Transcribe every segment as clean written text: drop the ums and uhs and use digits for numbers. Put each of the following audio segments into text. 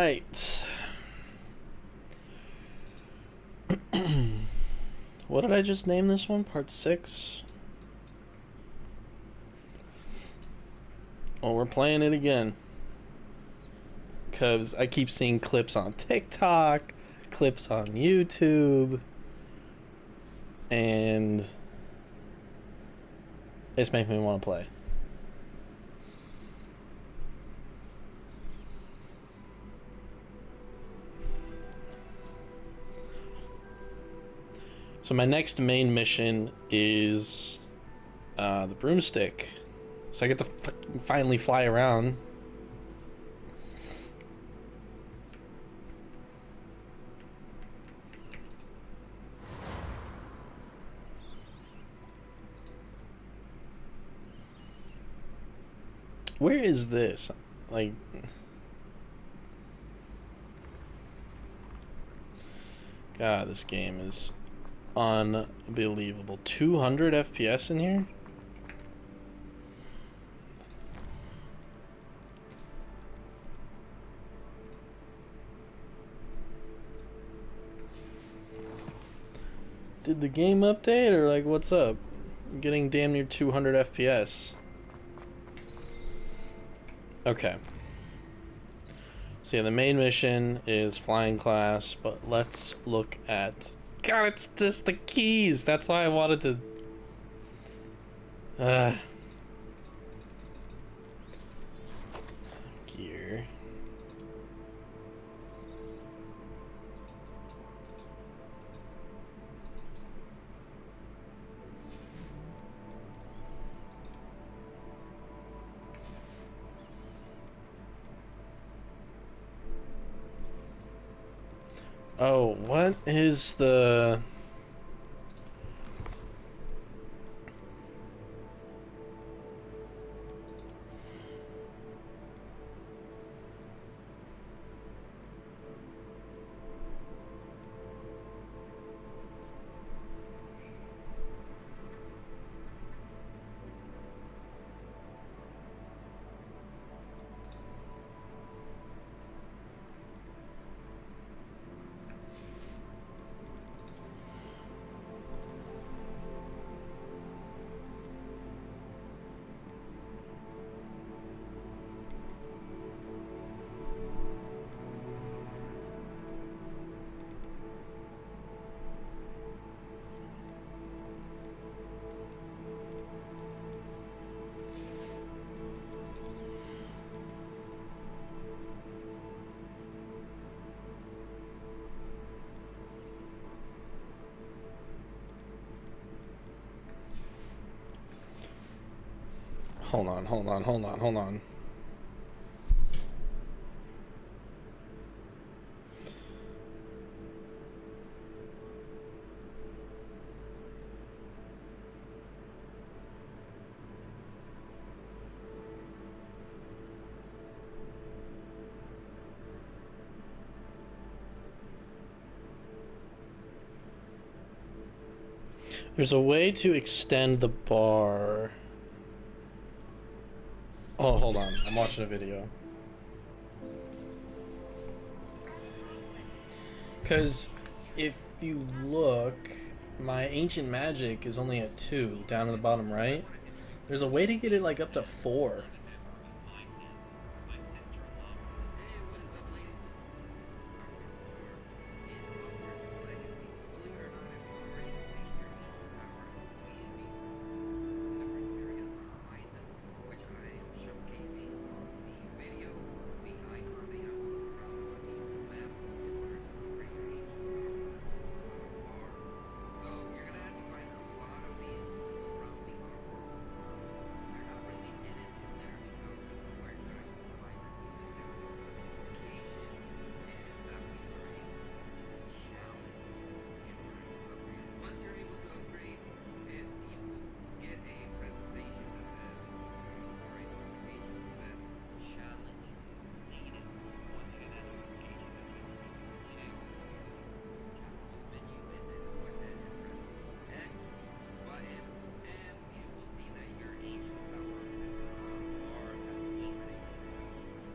right. What did I just name this one? Part 6? Oh, we're playing it again. Because I keep seeing clips on TikTok, clips on YouTube, and it's making me want to play. So my next main mission is the broomstick. So I get to finally fly around. Where is this? Like... God, this game is unbelievable. 200 FPS in here? Did the game update or like what's up? I'm getting damn near 200 FPS. Okay. So yeah, the main mission is flying class, but let's look at... God, it's just the keys. That's why I wanted to... Gear. Oh, what is the... Hold on. There's a way to extend the bar. Oh, hold on. I'm watching a video. Because if you look, my ancient magic is only at 2 down in the bottom right. There's a way to get it like up to 4.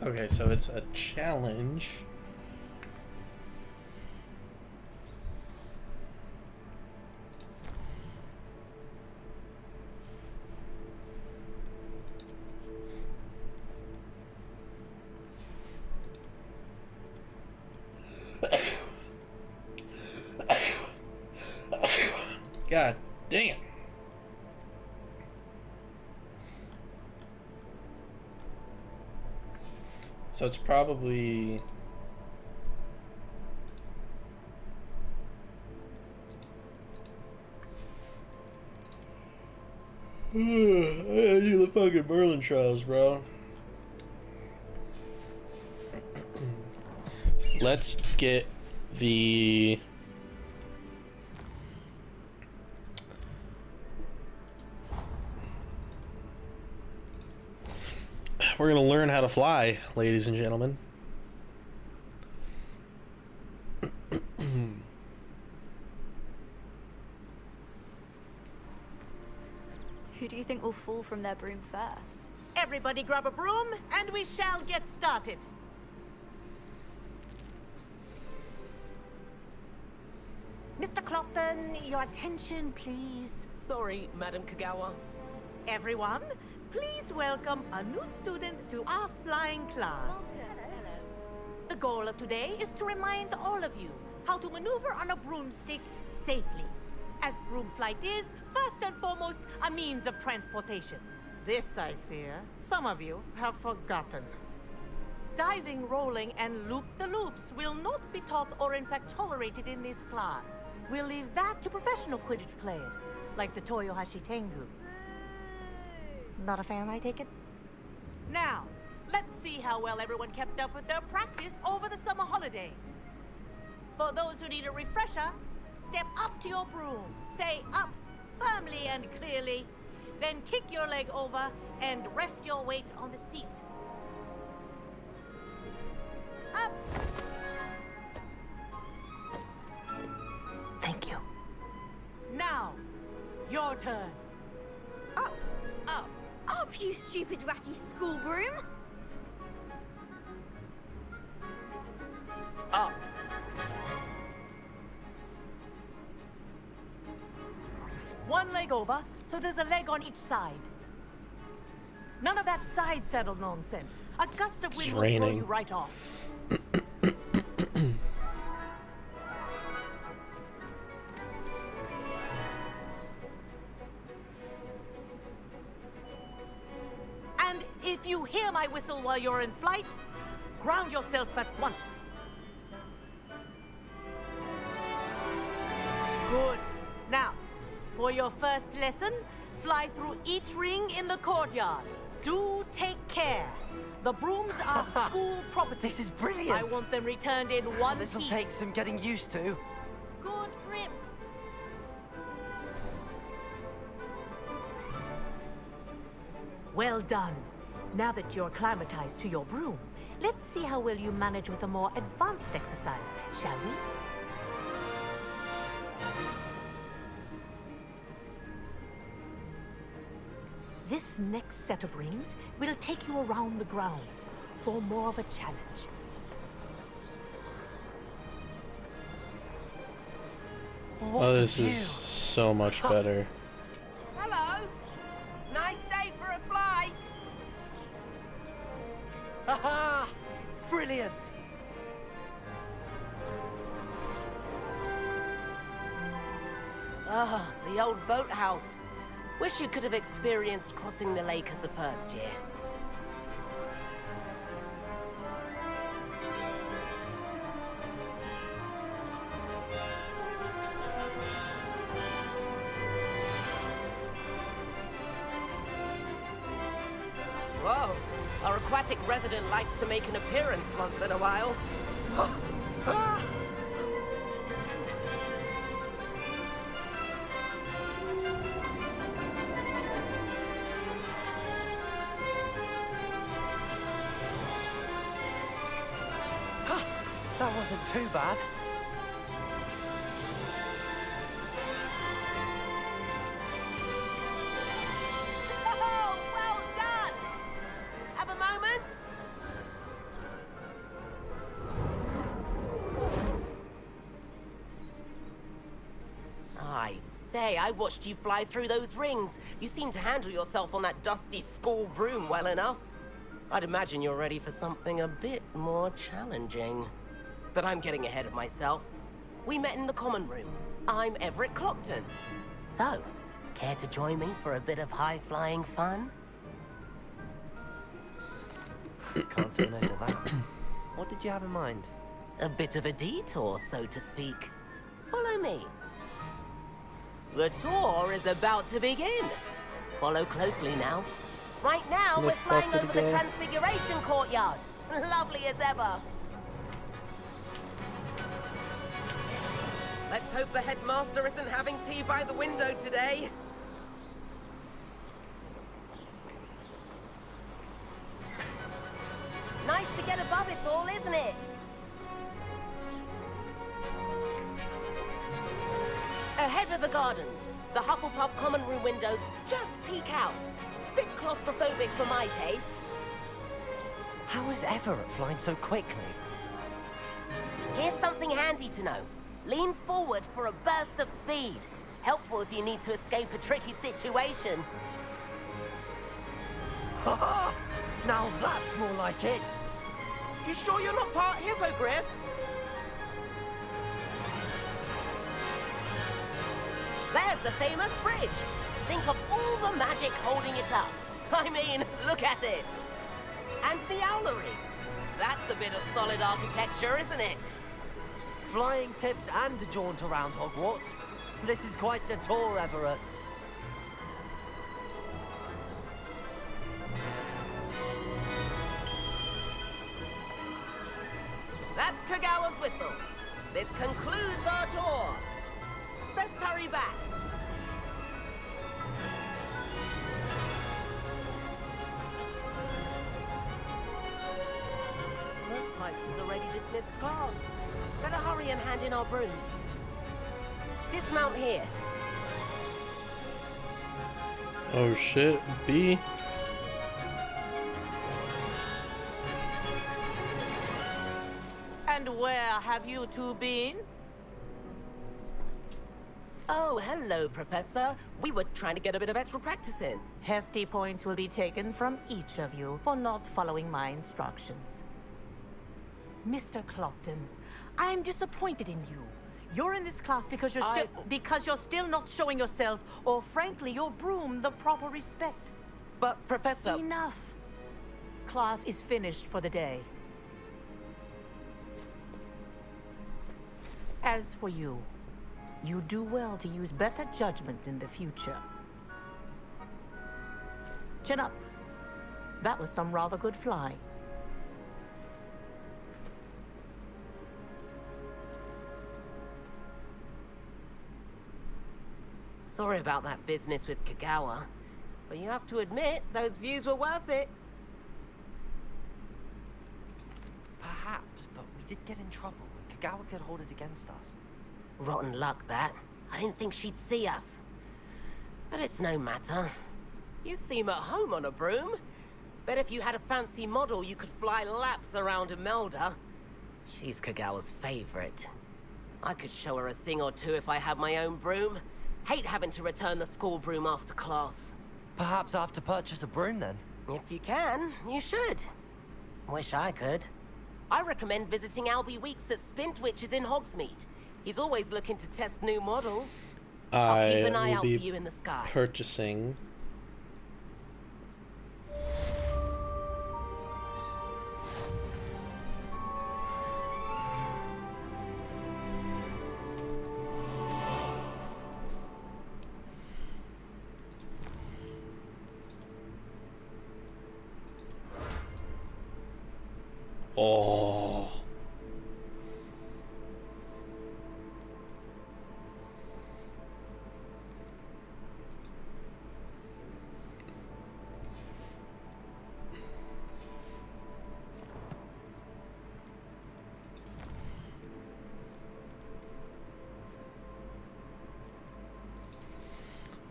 Okay, so it's a challenge. God dang it. So it's probably... I do the fucking Merlin trials, bro. Let's get the... We're gonna learn how to fly, ladies and gentlemen. Who do you think will fall from their broom first? Everybody grab a broom, and we shall get started. Mr. Clopton, your attention, please. Sorry, Madam Kagawa. Everyone, please welcome a new student to our flying class. The goal of today is to remind all of you how to maneuver on a broomstick safely. As broom flight is, first and foremost, a means of transportation. This, I fear, some of you have forgotten. Diving, rolling, and loop-the-loops will not be taught or in fact tolerated in this class. We'll leave that to professional Quidditch players, like the Toyohashi Tengu. Not a fan, I take it? Now, let's see how well everyone kept up with their practice over the summer holidays. For those who need a refresher, step up to your broom, say up firmly and clearly, then kick your leg over and rest your weight on the seat. Up! Thank you. Now, your turn. Up! Up! Up, you stupid ratty school broom! Up. One leg over, so there's a leg on each side. None of that side saddle nonsense. A gust of wind will throw you right off. And if you hear my whistle while you're in flight, ground yourself at once. Good. Now, for your first lesson, fly through each ring in the courtyard. Do take care. The brooms are school property. This is brilliant. I want them returned in one piece. This'll take some getting used to. Good grip. Well done. Now that you're acclimatized to your broom, let's see how well you manage with a more advanced exercise, shall we? This next set of rings will take you around the grounds for more of a challenge. Oh, this is so much better. Hello. Nice day for a flight. Haha! Brilliant. Ah, the old boathouse. Wish you could have experienced crossing the lake as a first year. Whoa, our aquatic resident likes to make an appearance once in a while. That wasn't too bad. Oh, well done! Have a moment? I say, I watched you fly through those rings. You seem to handle yourself on that dusty school broom well enough. I'd imagine you're ready for something a bit more challenging. But I'm getting ahead of myself. We met in the common room. I'm Everett Clopton. So, care to join me for a bit of high-flying fun? Can't say no to that. What did you have in mind? A bit of a detour, so to speak. Follow me. The tour is about to begin. Follow closely now. Right now, Where we're the fuck flying did over it the go? Transfiguration Courtyard. Lovely as ever. Let's hope the headmaster isn't having tea by the window today. Nice to get above it all, isn't it? Ahead of the gardens, the Hufflepuff common room windows just peek out. Bit claustrophobic for my taste. How is Everett flying so quickly? Here's something handy to know. Lean forward for a burst of speed. Helpful if you need to escape a tricky situation. Ha! Now that's more like it! You sure you're not part hippogriff? There's the famous bridge. Think of all the magic holding it up. I mean, look at it. And the owlery. That's a bit of solid architecture, isn't it? Flying tips and a jaunt around Hogwarts. This is quite the tour, Everett. That's Kagawa's whistle. This concludes our tour. Best hurry back. Looks like she's already dismissed class. Better hurry and hand in our brooms. Dismount here. Oh shit, B. And where have you two been? Oh, hello, Professor. We were trying to get a bit of extra practice in. Hefty points will be taken from each of you for not following my instructions. Mr. Clopton, I'm disappointed in you. You're in this class because you're still not showing yourself, or frankly, your broom, the proper respect. But, Professor... Enough. Class is finished for the day. As for you, you do well to use better judgment in the future. Chin up. That was some rather good flying. Sorry about that business with Kagawa, but you have to admit, those views were worth it. Perhaps, but we did get in trouble. Kagawa could hold it against us. Rotten luck, that. I didn't think she'd see us. But it's no matter. You seem at home on a broom. Bet if you had a fancy model, you could fly laps around Imelda. She's Kagawa's favorite. I could show her a thing or two if I had my own broom. Hate having to return the school broom after class. Perhaps I have to purchase a broom then? If you can, you should. Wish I could. I recommend visiting Albie Weeks at Spintwitches in Hogsmeade. He's always looking to test new models. I'll keep an eye out for you in the sky. Purchasing. Oh.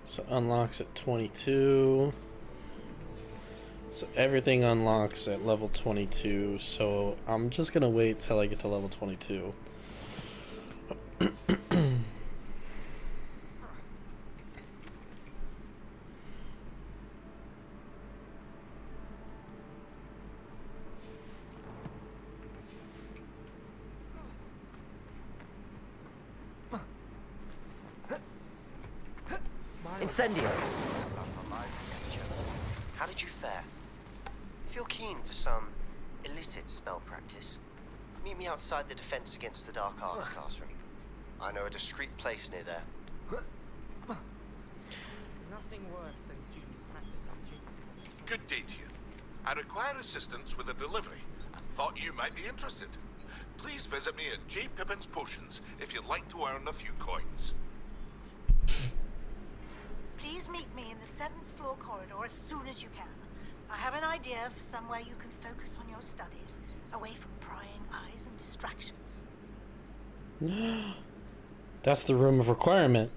So unlocks at 22. So everything unlocks at level 22. So I'm just gonna wait till I get to level 22. Incendio. That's our live feature. How did you fare? If you're keen for some illicit spell practice, meet me outside the Defense Against the Dark Arts classroom. I know a discreet place near there. Nothing worse than students practicing. Good day to you. I require assistance with a delivery and thought you might be interested. Please visit me at J. Pippin's Potions if you'd like to earn a few coins. Please meet me in the 7th floor corridor as soon as you can. I have an idea for somewhere you can focus on your studies, away from prying eyes and distractions. That's the room of requirement.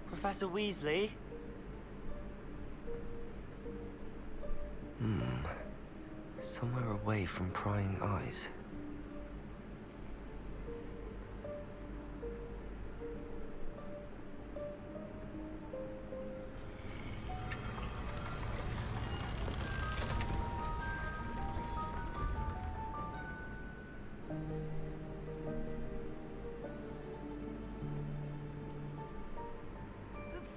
Professor Weasley? Somewhere away from prying eyes.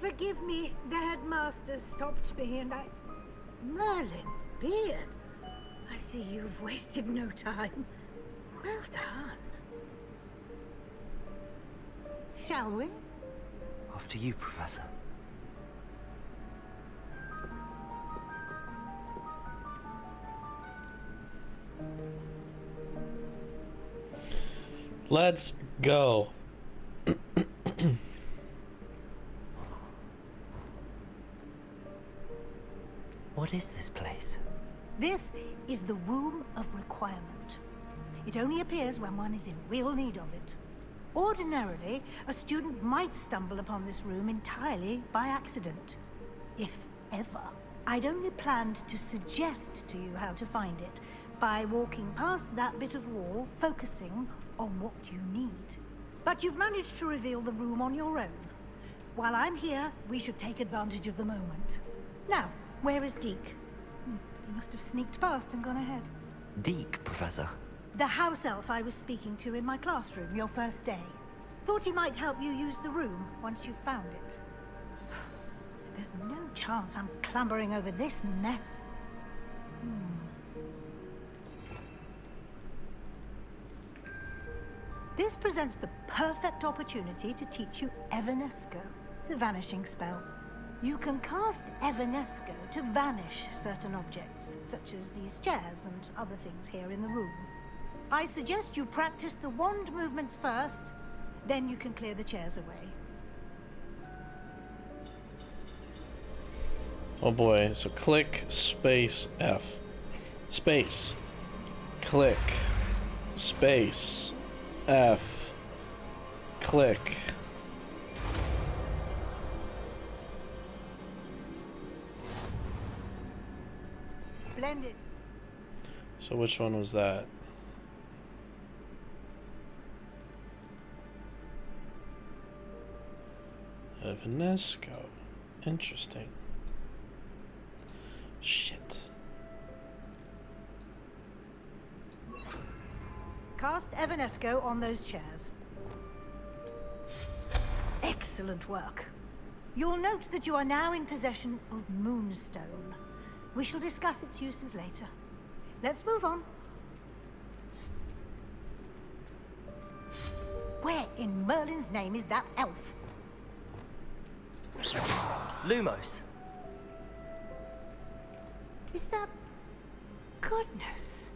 Forgive me, the headmaster stopped me and Merlin's beard. I see you've wasted no time. Well done. Shall we? After you, Professor. Let's go. What is this place? This is the Room of Requirement. It only appears when one is in real need of it. Ordinarily, a student might stumble upon this room entirely by accident. If ever. I'd only planned to suggest to you how to find it by walking past that bit of wall, focusing on what you need. But you've managed to reveal the room on your own. While I'm here, we should take advantage of the moment. Now, where is Deke? He must have sneaked past and gone ahead. Deke, Professor. The house elf I was speaking to in my classroom your first day. Thought he might help you use the room once you've found it. There's no chance I'm clambering over this mess. This presents the perfect opportunity to teach you Evanesco, the vanishing spell. You can cast Evanesco to vanish certain objects, such as these chairs and other things here in the room. I suggest you practice the wand movements first, then you can clear the chairs away. Oh boy, so click, space, F. Space. Click. Space. F. Click. Splendid. So which one was that? Evanesco. Interesting. Shit. Cast Evanesco on those chairs. Excellent work. You'll note that you are now in possession of Moonstone. We shall discuss its uses later. Let's move on. Where in Merlin's name is that elf? Lumos. Is that... Goodness.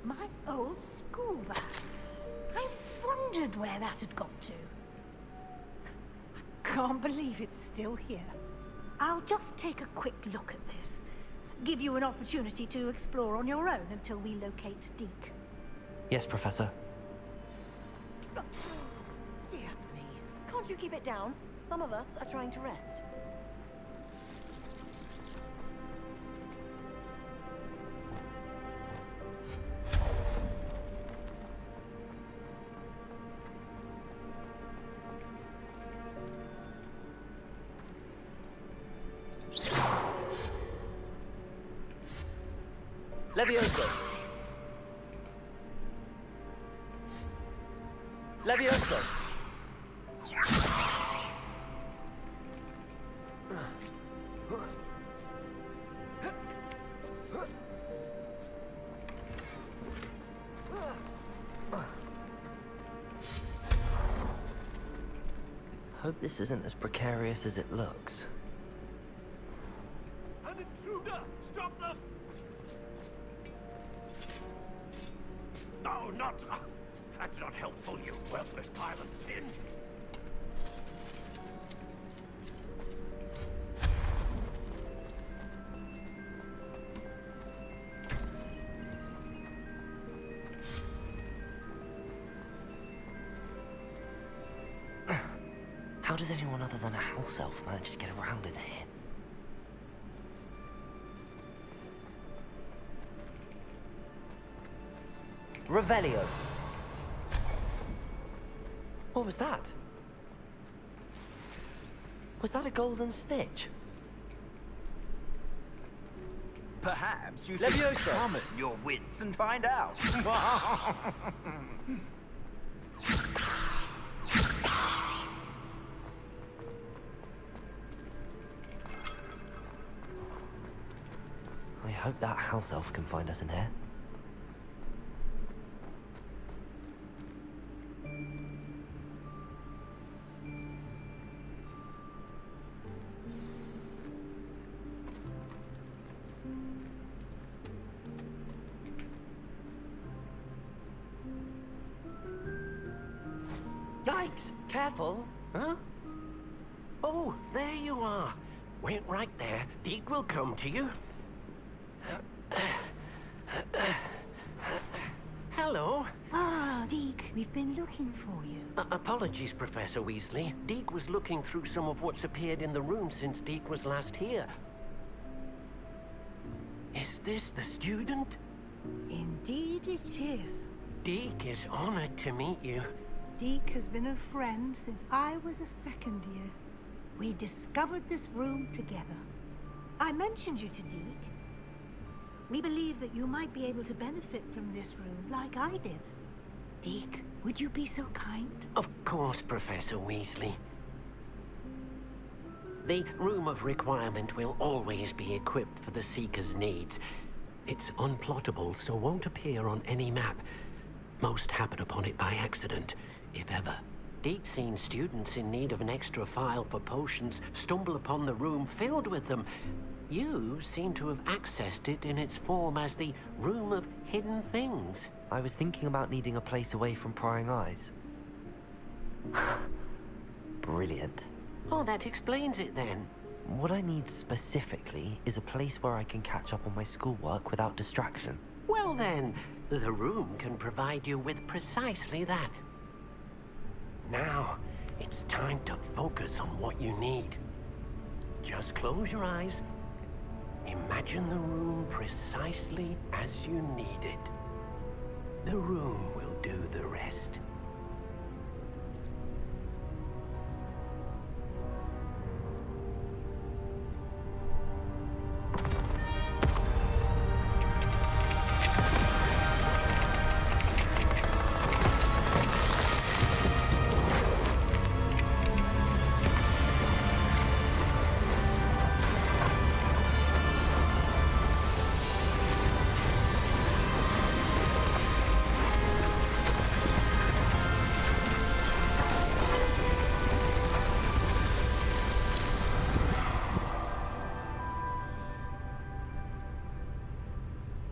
My old school bag. I wondered where that had got to. I can't believe it's still here. I'll just take a quick look at this. Give you an opportunity to explore on your own until we locate Deke. Yes, Professor. Dear me. Can't you keep it down? Some of us are trying to rest. Levioso! Levioso! Hope this isn't as precarious as it looks. An intruder! Stop them! No, not... that's not helpful, you worthless pile of tin. How does anyone other than a house elf manage to get around in here? Revelio. What was that? Was that a golden stitch? Perhaps you should Levioso. summon your wits and find out. I hope that house elf can find us in here. Yikes! Careful! Huh? Oh, there you are. Wait right there. Deke will come to you. Hello. Ah, Deke, we've been looking for you. Apologies, Professor Weasley. Deke was looking through some of what's appeared in the room since Deke was last here. Is this the student? Indeed it is. Deke is honored to meet you. Deke has been a friend since I was a second year. We discovered this room together. I mentioned you to Deke. We believe that you might be able to benefit from this room like I did. Deke, would you be so kind? Of course, Professor Weasley. The Room of Requirement will always be equipped for the Seeker's needs. It's unplottable, so won't appear on any map. Most happen upon it by accident, if ever. Deke's seen students in need of an extra file for potions stumble upon the room filled with them. You seem to have accessed it in its form as the Room of Hidden Things. I was thinking about needing a place away from prying eyes. Brilliant. Oh, that explains it then. What I need specifically is a place where I can catch up on my schoolwork without distraction. Well then, the room can provide you with precisely that. Now, it's time to focus on what you need. Just close your eyes. Imagine the room precisely as you need it. The room will do the rest.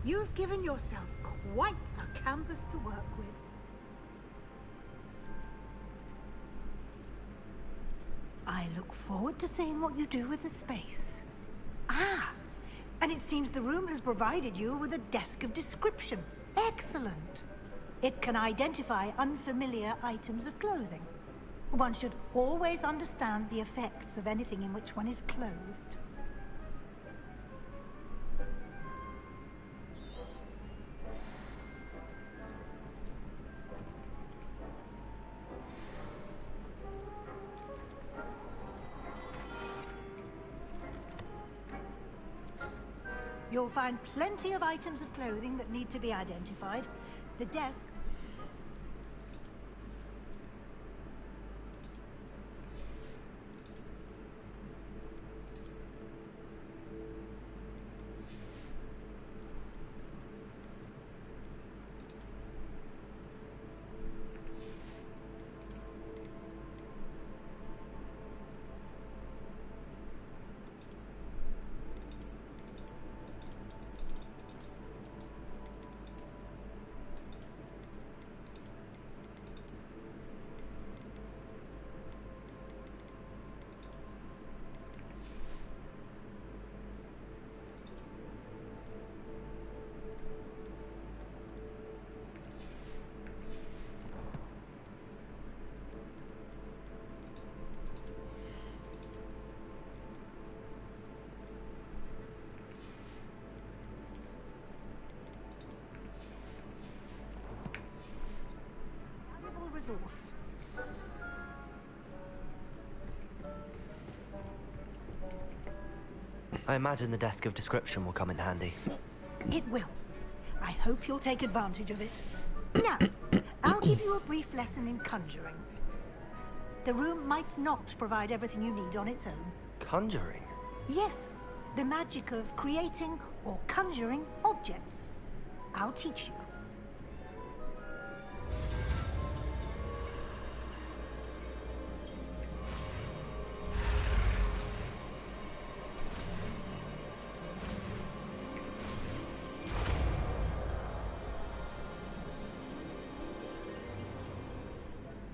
You've given yourself quite a canvas to work with. I look forward to seeing what you do with the space. Ah, and it seems the room has provided you with a desk of description. Excellent. It can identify unfamiliar items of clothing. One should always understand the effects of anything in which one is clothed. You'll find plenty of items of clothing that need to be identified. The desk... resource. I imagine the desk of description will come in handy. It will. I hope you'll take advantage of it. Now, I'll give you a brief lesson in conjuring. The room might not provide everything you need on its own. Conjuring? Yes, the magic of creating or conjuring objects. I'll teach you.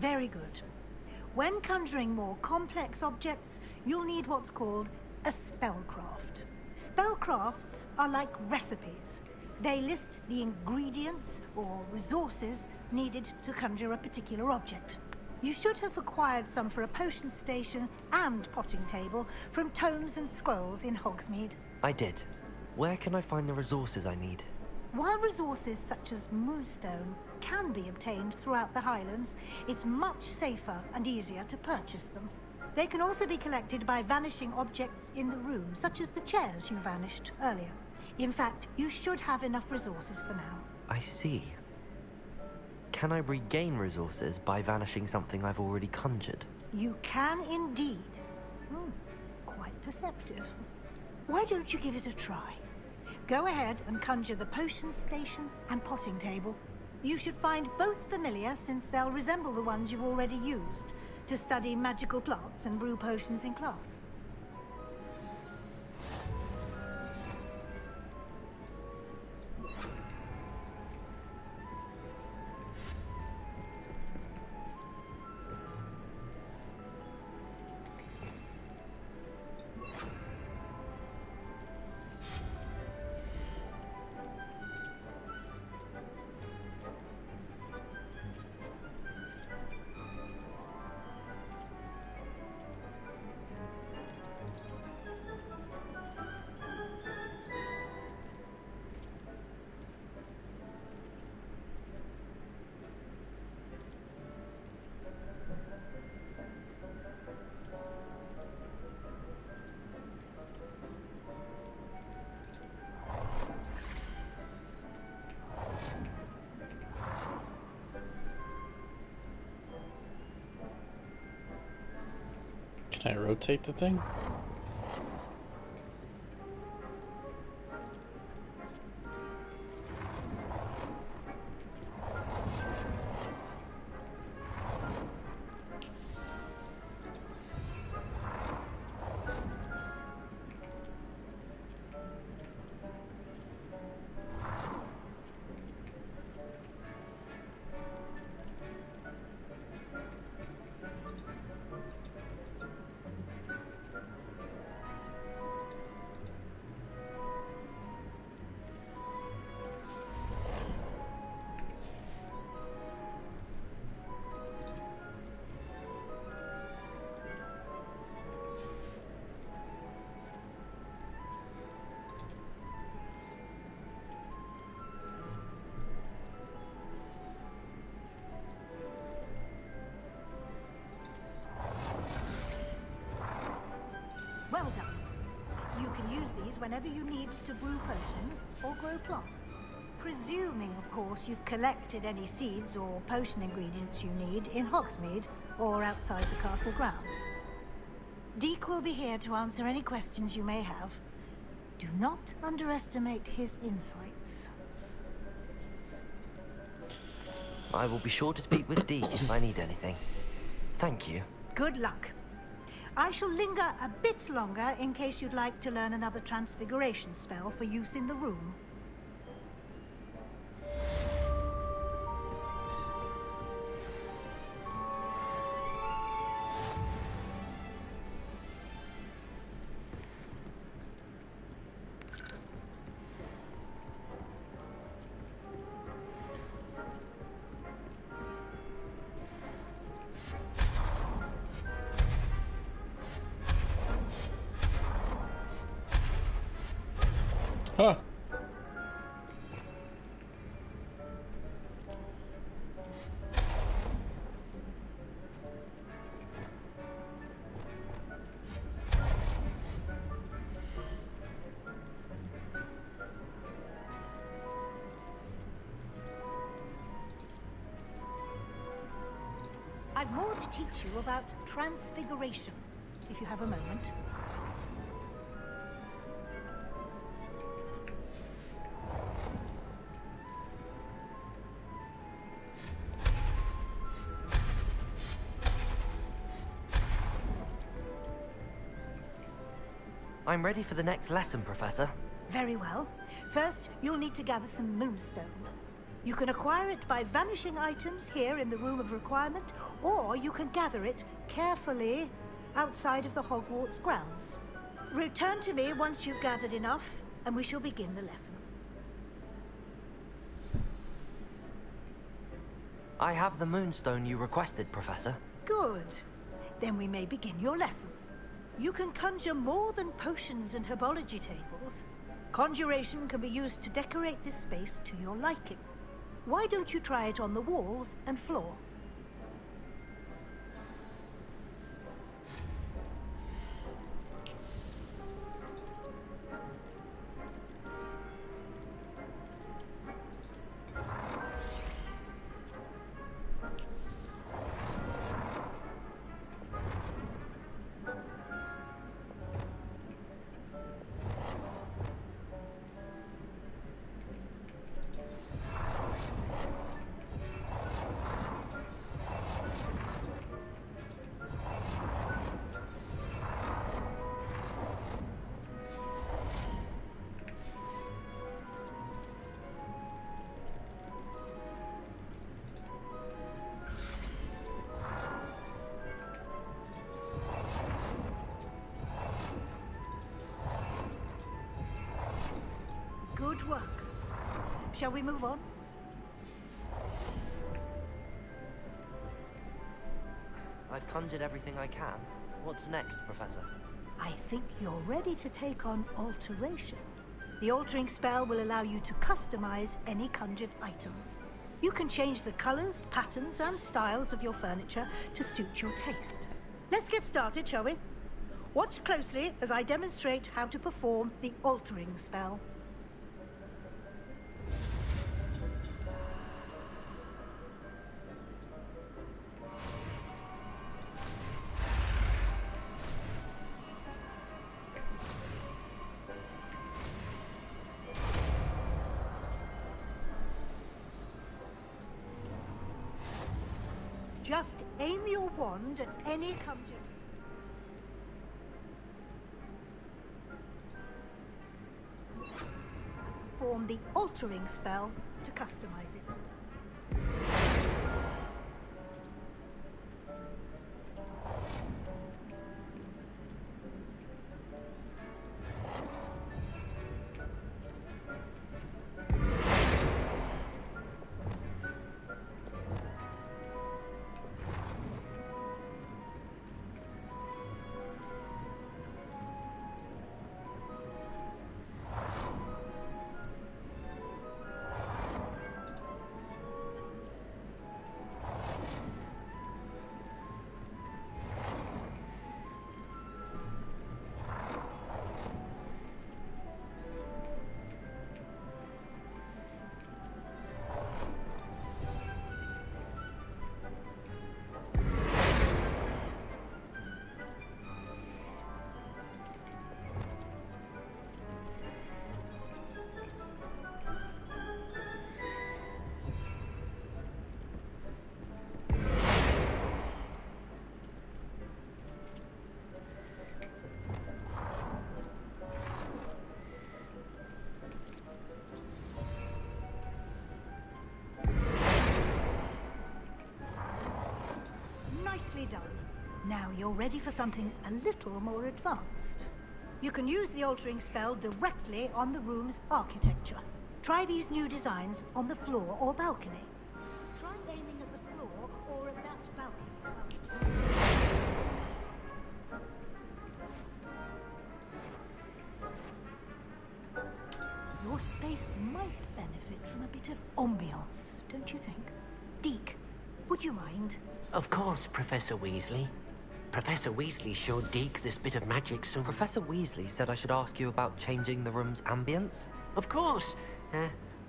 Very good. When conjuring more complex objects, you'll need what's called a spellcraft. Spellcrafts are like recipes. They list the ingredients or resources needed to conjure a particular object. You should have acquired some for a potion station and potting table from tomes and scrolls in Hogsmeade. I did. Where can I find the resources I need? While resources such as moonstone can be obtained throughout the Highlands, it's much safer and easier to purchase them. They can also be collected by vanishing objects in the room, such as the chairs you vanished earlier. In fact, you should have enough resources for now. I see. Can I regain resources by vanishing something I've already conjured? You can indeed. Quite perceptive. Why don't you give it a try? Go ahead and conjure the potion station and potting table. You should find both familiar, since they'll resemble the ones you've already used to study magical plants and brew potions in class. Can I rotate the thing? use these whenever you need to brew potions or grow plants. Presuming, of course, you've collected any seeds or potion ingredients you need in Hogsmeade or outside the castle grounds. Deke will be here to answer any questions you may have. Do not underestimate his insights. I will be sure to speak with Deke if I need anything. Thank you. Good luck. I shall linger a bit longer in case you'd like to learn another transfiguration spell for use in the room. Huh. I've more to teach you about transfiguration, if you have a moment. I'm ready for the next lesson, Professor. Very well. First, you'll need to gather some moonstone. You can acquire it by vanishing items here in the Room of Requirement, or you can gather it carefully outside of the Hogwarts grounds. Return to me once you've gathered enough, and we shall begin the lesson. I have the moonstone you requested, Professor. Good. Then we may begin your lesson. You can conjure more than potions and herbology tables. Conjuration can be used to decorate this space to your liking. Why don't you try it on the walls and floor? Good work. Shall we move on? I've conjured everything I can. What's next, Professor? I think you're ready to take on alteration. The altering spell will allow you to customize any conjured item. You can change the colors, patterns, and styles of your furniture to suit your taste. Let's get started, shall we? Watch closely as I demonstrate how to perform the altering spell. Just aim your wand at any conjure. Perform the altering spell to customize it. you're ready for something a little more advanced. You can use the altering spell directly on the room's architecture. Try these new designs on the floor or balcony. Try aiming at the floor or at that balcony. Your space might benefit from a bit of ambiance, don't you think? Deke, would you mind? Of course, Professor Weasley. Professor Weasley showed Deke this bit of magic, so... Professor Weasley said I should ask you about changing the room's ambience? Of course.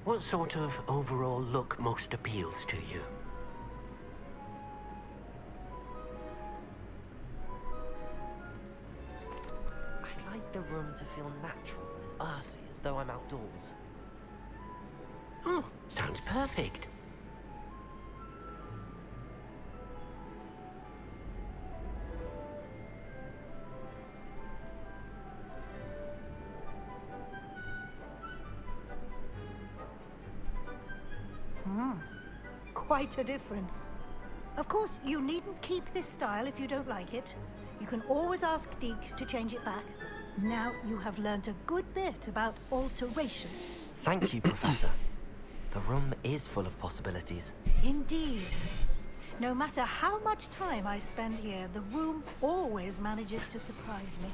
What sort of overall look most appeals to you? I'd like the room to feel natural and earthy, as though I'm outdoors. Oh, sounds perfect. Quite a difference. Of course, you needn't keep this style if you don't like it. You can always ask Deke to change it back. Now you have learnt a good bit about alteration. Thank you, Professor. The room is full of possibilities. Indeed. No matter how much time I spend here, the room always manages to surprise me.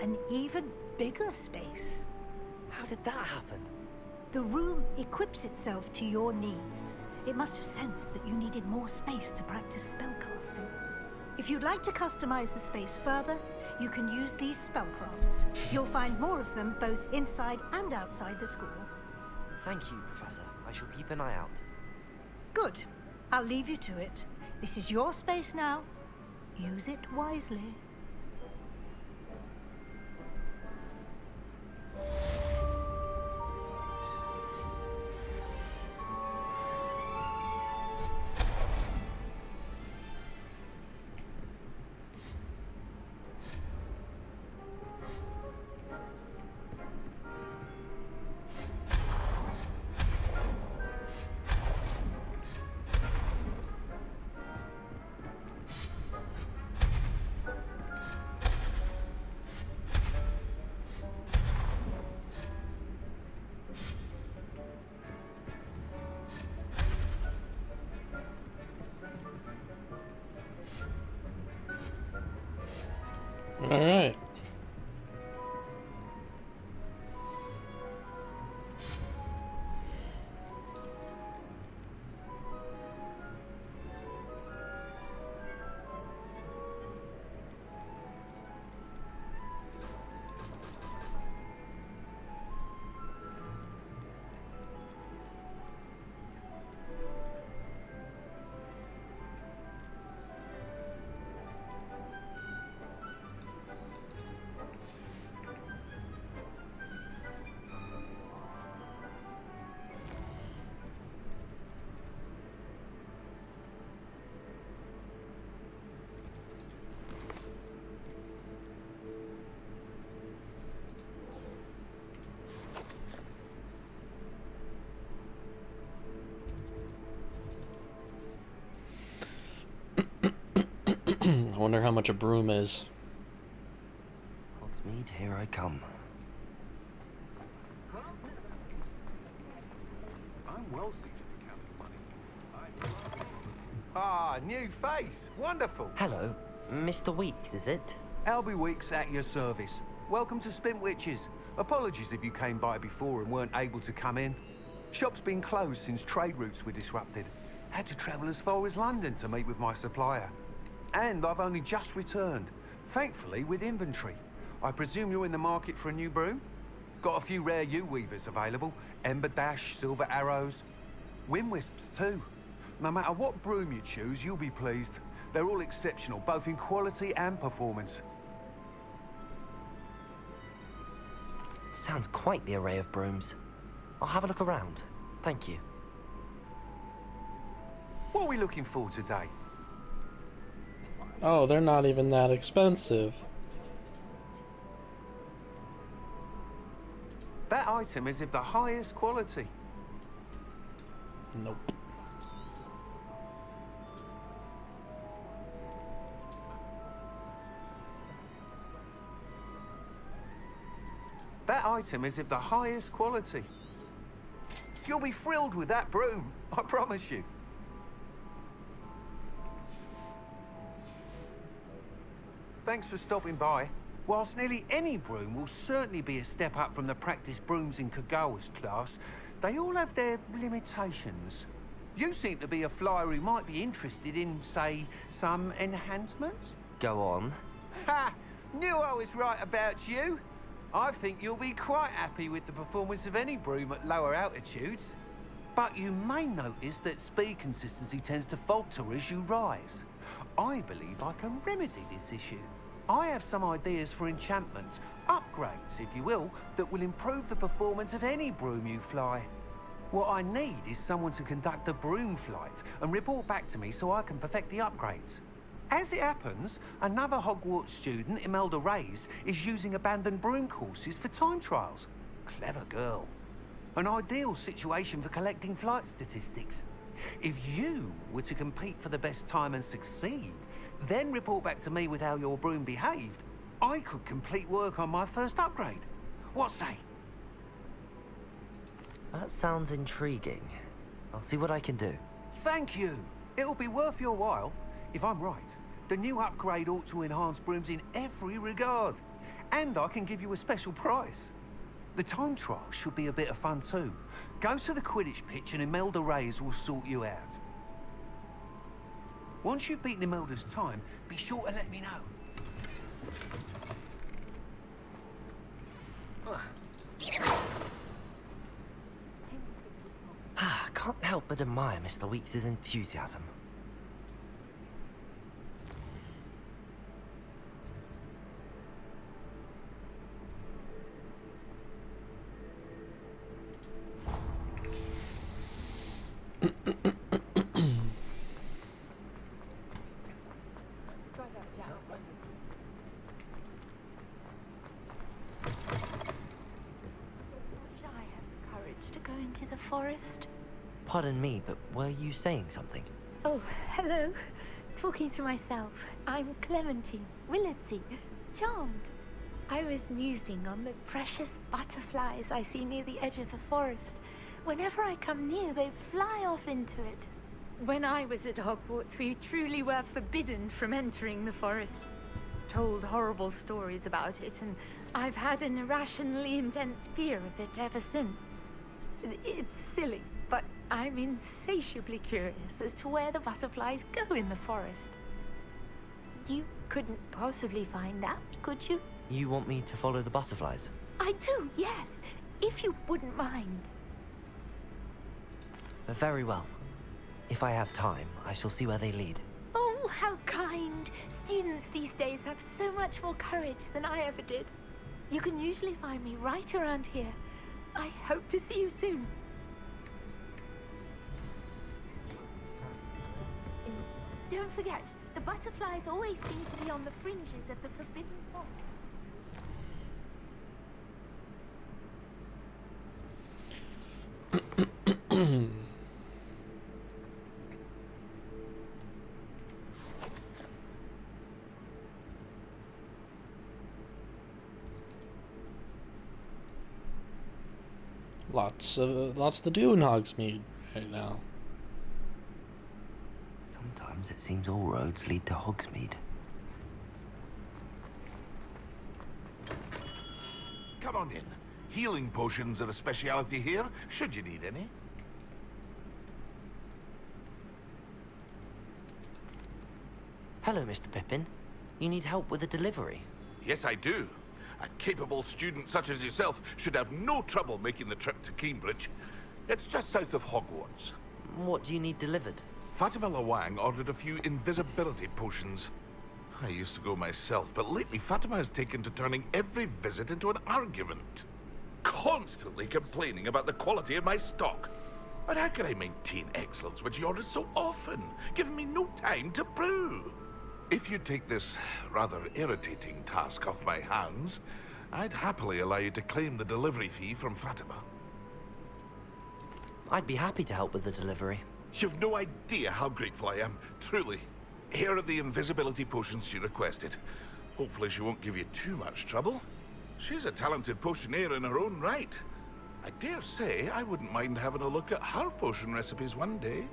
An even bigger space. How did that happen? The room equips itself to your needs. It must have sensed that you needed more space to practice spellcasting. If you'd like to customize the space further, you can use these spellcrafts. You'll find more of them both inside and outside the school. Thank you, Professor. I shall keep an eye out. Good. I'll leave you to it. This is your space now. Use it wisely. All right. I wonder how much a broom is. Hogsmeade, here I come. I'm well suited to counting money. Ah, new face. Wonderful. Hello. Mr. Weeks, is it? Albie Weeks at your service. Welcome to Spintwitches. Apologies if you came by before and weren't able to come in. Shop's been closed since trade routes were disrupted. Had to travel as far as London to meet with my supplier. And I've only just returned, thankfully with inventory. I presume you're in the market for a new broom? Got a few rare yew-weavers available. Ember Dash, Silver Arrows. Wind Wisps too. No matter what broom you choose, you'll be pleased. They're all exceptional, both in quality and performance. Sounds quite the array of brooms. I'll have a look around. Thank you. What are we looking for today? Oh, they're not even that expensive. That item is of the highest quality. Nope. That item is of the highest quality. You'll be thrilled with that broom, I promise you. Thanks for stopping by. Whilst nearly any broom will certainly be a step up from the practice brooms in Kagawa's class, they all have their limitations. You seem to be a flyer who might be interested in, say, some enhancements? Go on. Ha! Knew I was right about you. I think you'll be quite happy with the performance of any broom at lower altitudes. But you may notice that speed consistency tends to falter as you rise. I believe I can remedy this issue. I have some ideas for enchantments, upgrades, if you will, that will improve the performance of any broom you fly. What I need is someone to conduct a broom flight and report back to me so I can perfect the upgrades. As it happens, another Hogwarts student, Imelda Reyes, is using abandoned broom courses for time trials. Clever girl. An ideal situation for collecting flight statistics. If you were to compete for the best time and succeed, then report back to me with how your broom behaved, I could complete work on my first upgrade. What say? That sounds intriguing. I'll see what I can do. Thank you. It'll be worth your while. If I'm right, the new upgrade ought to enhance brooms in every regard. And I can give you a special price. The time trial should be a bit of fun too. Go to the Quidditch pitch and Imelda Reyes will sort you out. Once you've beaten Imelda's time, be sure to let me know. Can't help but admire Mr. Weeks' enthusiasm. To go into the forest? Pardon me, but were you saying something? Oh, hello. Talking to myself. I'm Clementine, Willardsey, charmed. I was musing on the precious butterflies I see near the edge of the forest. Whenever I come near, they fly off into it. When I was at Hogwarts, we truly were forbidden from entering the forest. Told horrible stories about it, and I've had an irrationally intense fear of it ever since. It's silly, but I'm insatiably curious as to where the butterflies go in the forest. You couldn't possibly find out, could you? You want me to follow the butterflies? I do, yes, if you wouldn't mind. Very well. If I have time, I shall see where they lead. Oh, how kind. Students these days have so much more courage than I ever did. You can usually find me right around here. I hope to see you soon. Don't forget, the butterflies always seem to be on the fringes of the forbidden forest. Lots to do in Hogsmeade right now. Sometimes it seems all roads lead to Hogsmeade. Come on in. Healing potions are a speciality here, should you need any. Hello, Mr. Pippin. You need help with a delivery? Yes, I do. A capable student such as yourself should have no trouble making the trip to Cambridge. It's just south of Hogwarts. What do you need delivered? Fatima Lawang ordered a few invisibility potions. I used to go myself, but lately Fatima has taken to turning every visit into an argument. Constantly complaining about the quality of my stock. But how can I maintain excellence when she orders so often, giving me no time to brew? If you take this rather irritating task off my hands, I'd happily allow you to claim the delivery fee from Fatima. I'd be happy to help with the delivery. You've no idea how grateful I am, truly. Here are the invisibility potions she requested. Hopefully she won't give you too much trouble. She's a talented potioneer in her own right. I dare say I wouldn't mind having a look at her potion recipes one day.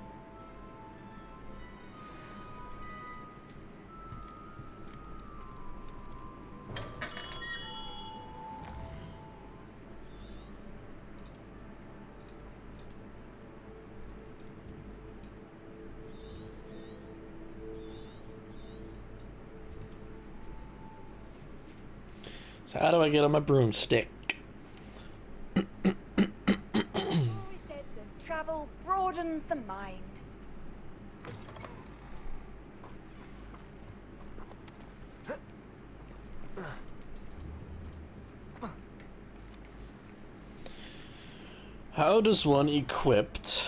So how do I get on my broomstick? Travel broadens the mind. How does one equipped?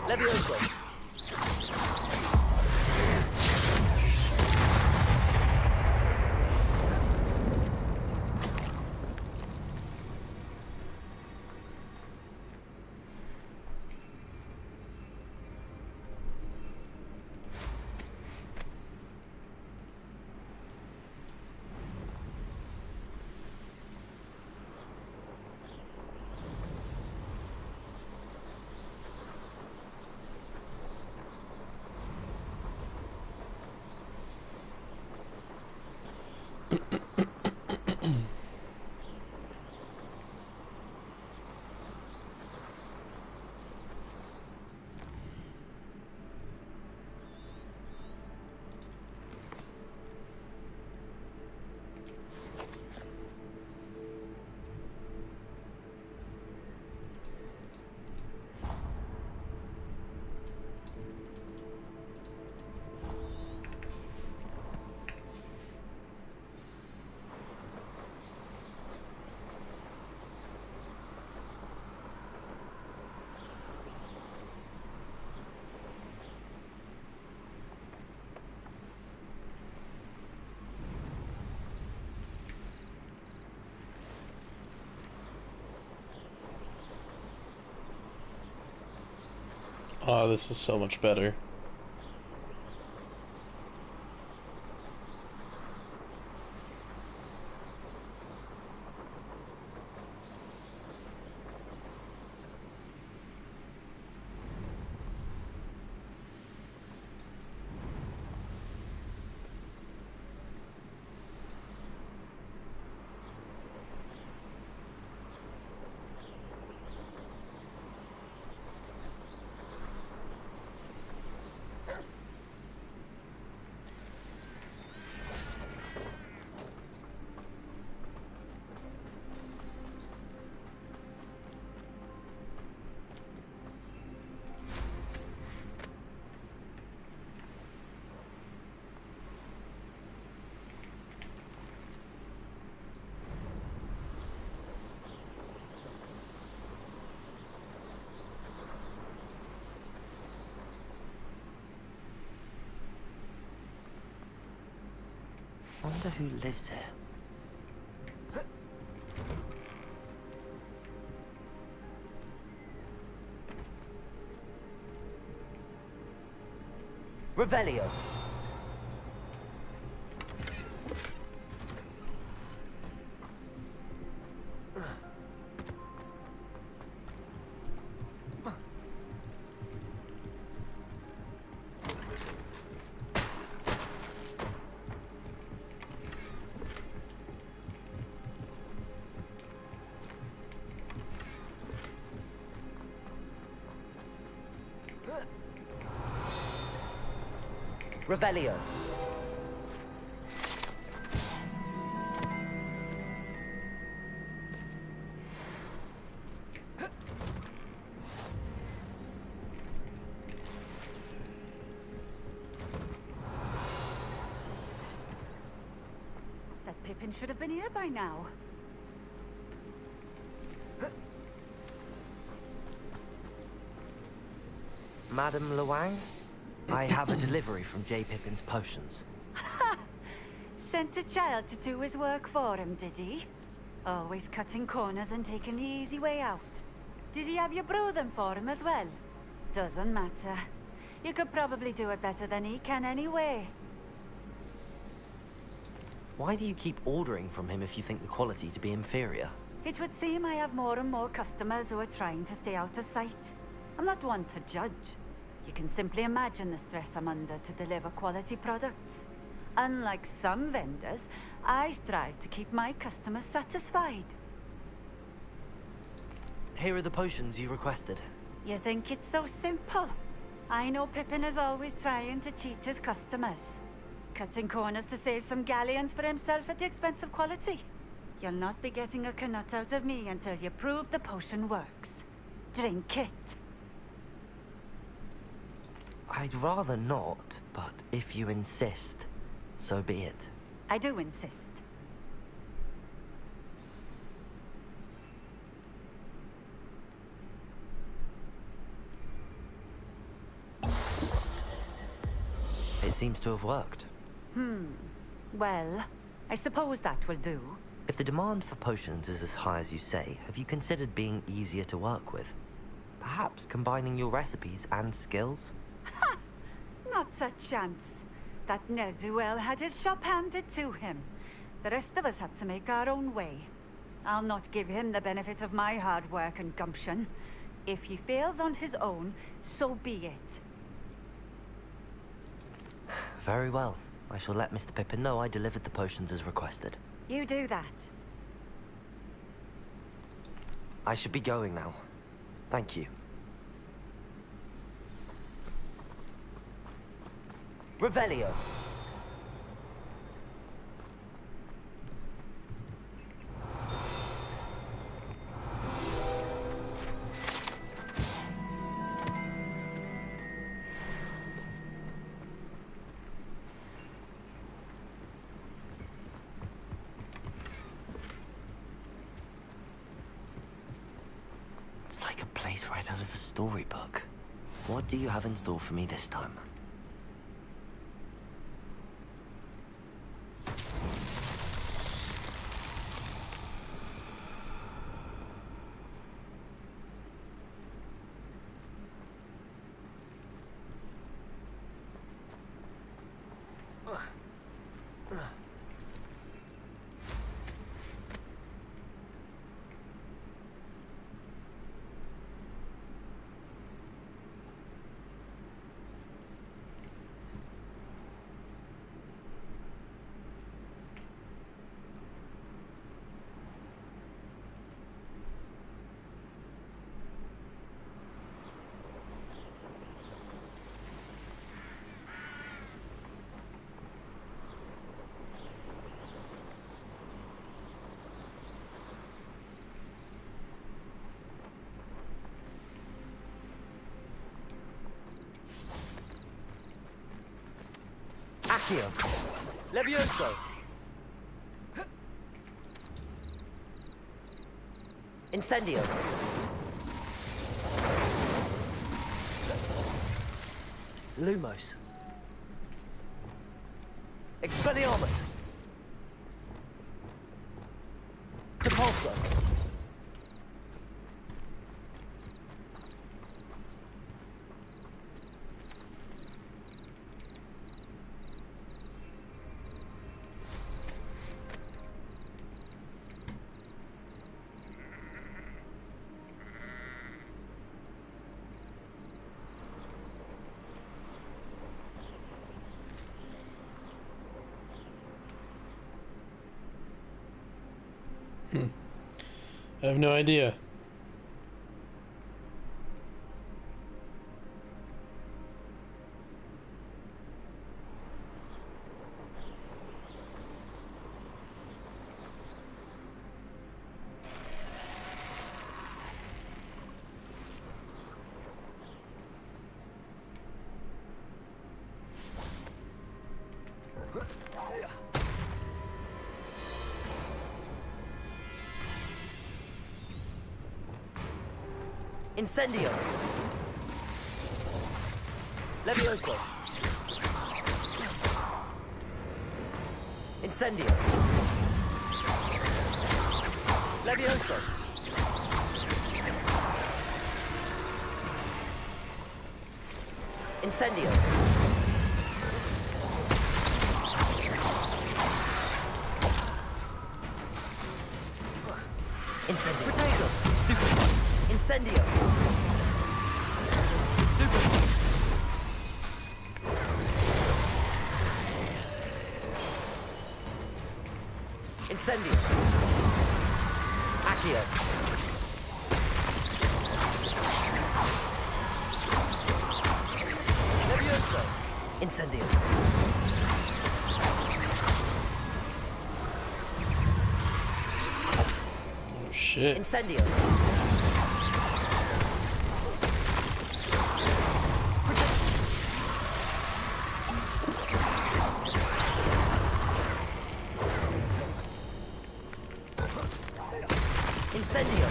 Levioso. Oh, this is so much better. Wonder who lives here. Revelio. Revelio. That Pippin should have been here by now. Madam Luang? I have a delivery from J. Pippin's potions. Sent a child to do his work for him, did he? Always cutting corners and taking the easy way out. Did he have you brew them for him as well? Doesn't matter. You could probably do it better than he can anyway. Why do you keep ordering from him if you think the quality to be inferior? It would seem I have more and more customers who are trying to stay out of sight. I'm not one to judge. You can simply imagine the stress I'm under to deliver quality products. Unlike some vendors, I strive to keep my customers satisfied. Here are the potions you requested. You think it's so simple? I know Pippin is always trying to cheat his customers. Cutting corners to save some galleons for himself at the expense of quality. You'll not be getting a knut out of me until you prove the potion works. Drink it. I'd rather not, but if you insist, so be it. I do insist. It seems to have worked. Well, I suppose that will do. If the demand for potions is as high as you say, have you considered being easier to work with? Perhaps combining your recipes and skills? Not a chance. That ne'er-do-well had his shop handed to him. The rest of us had to make our own way. I'll not give him the benefit of my hard work and gumption. If he fails on his own, so be it. Very well. I shall let Mr. Pippin know I delivered the potions as requested. You do that. I should be going now. Thank you. Revelio. It's like a place right out of a storybook. What do you have in store for me this time? Accio. Levioso. Incendio. Lumos. Expelliarmus. Depulso. I have no idea. Incendio. Levioso. Incendio. Levioso. Incendio. Incendio. Potato. Stupefy. Incendio. Stupefy. Incendio. Accio. Levioso. Incendio. Oh shit. Incendio. Incendio.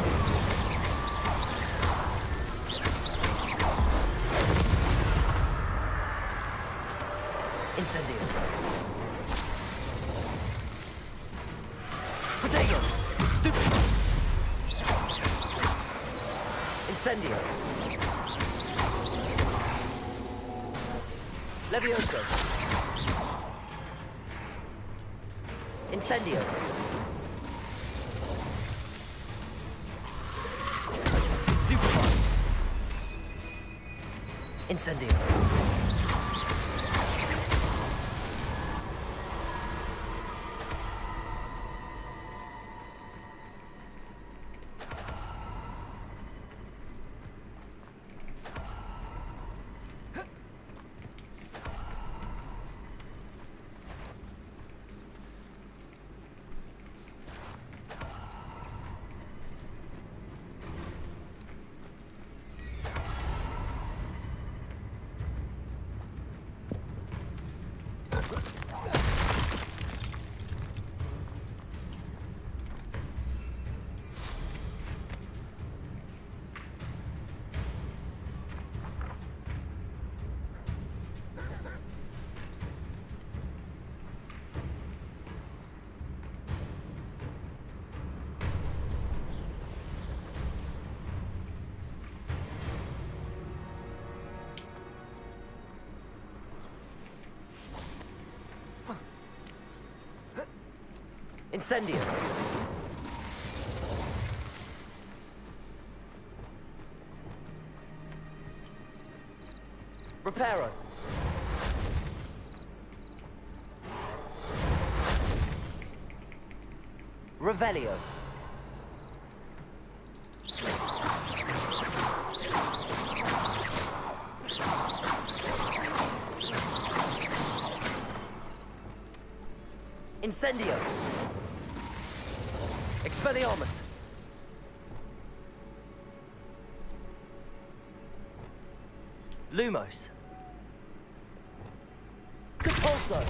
Incendio. Potato. Stupid. Incendio. Levioso. Incendio. Stupefy. Incendio. Incendio. Reparo. Revelio. Incendio. Expelliarmus. Lumos. Capulso.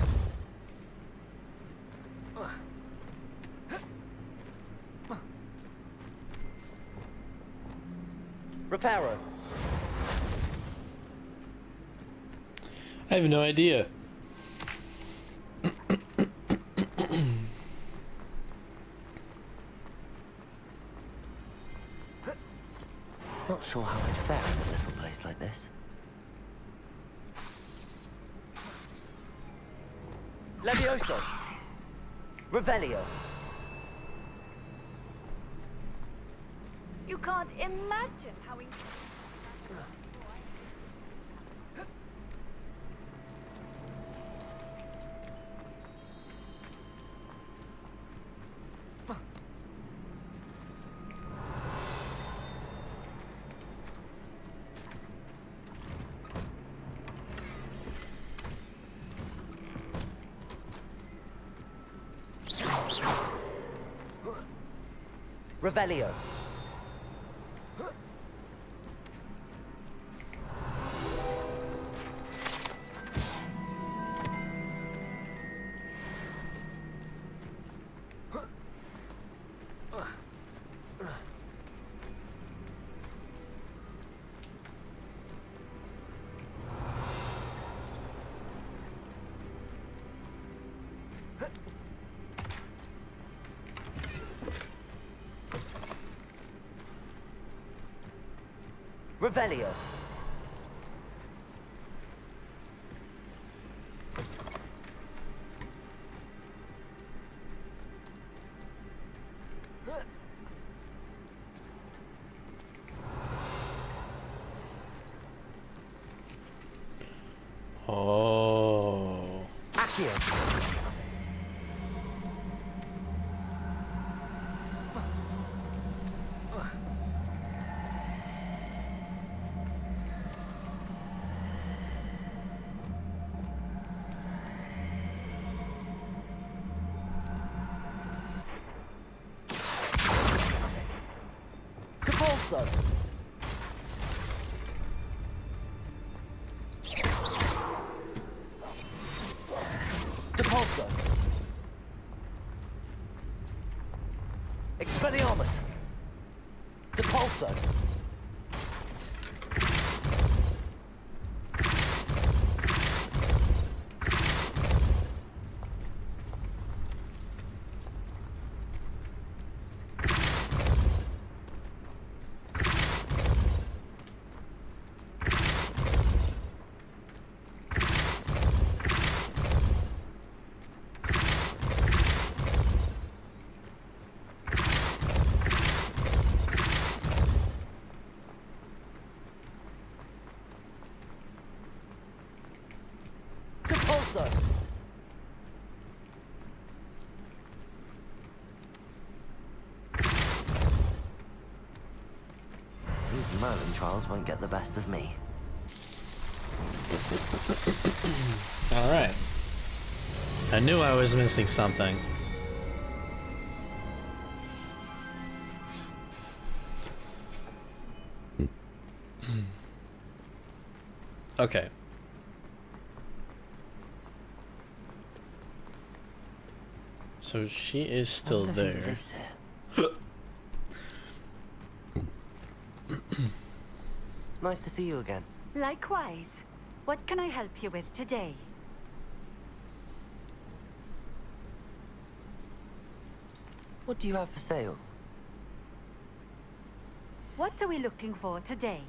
Reparo. I have no idea. sure how I'd fare in a little place like this. Levioso! Revelio! You can't imagine how Revelio. Revelio. Oh. Accio. Depulso. Depulso. Expelliarmus. Depulso. Depulso. These Merlin trials won't get the best of me. Alright. I knew I was missing something. Okay. So she is still there. Lives here. Nice to see you again. Likewise. What can I help you with today? What do you have for sale? What are we looking for today?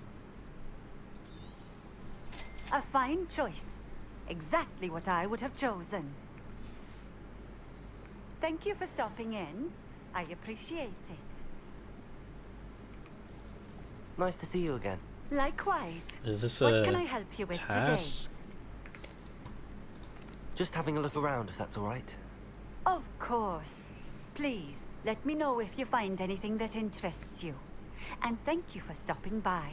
A fine choice. Exactly what I would have chosen. Thank you for stopping in. I appreciate it. Nice to see you again. Likewise. Is this what a can I help you with task? Just having a look around, if that's all right. Of course. Please, let me know if you find anything that interests you. And thank you for stopping by.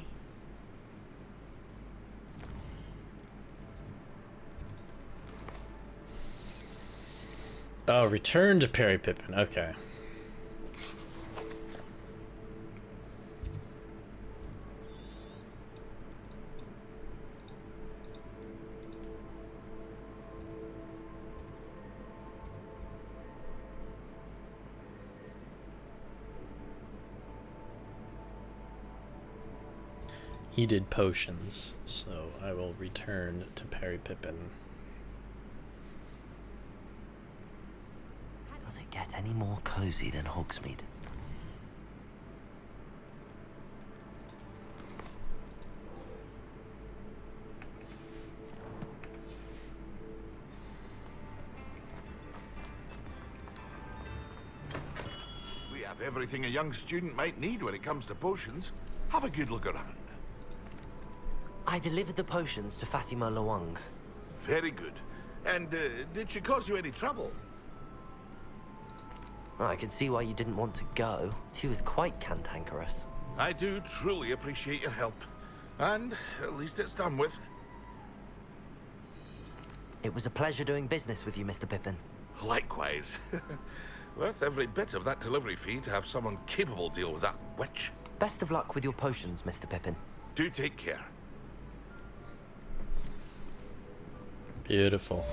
Oh, return to Perry Pippin. Okay. He did potions, so I will return to Perry Pippin. Does it get any more cozy than Hogsmeade? have everything a young student might need when it comes to potions. Have a good look around. I delivered the potions to Fatima Lawang. Very good. And did she cause you any trouble? Well, I can see why you didn't want to go. She was quite cantankerous. I do truly appreciate your help. And at least it's done with. It was a pleasure doing business with you, Mr. Pippin. Likewise. Worth every bit of that delivery fee to have someone capable deal with that witch. Best of luck with your potions, Mr. Pippin. Do take care. Beautiful.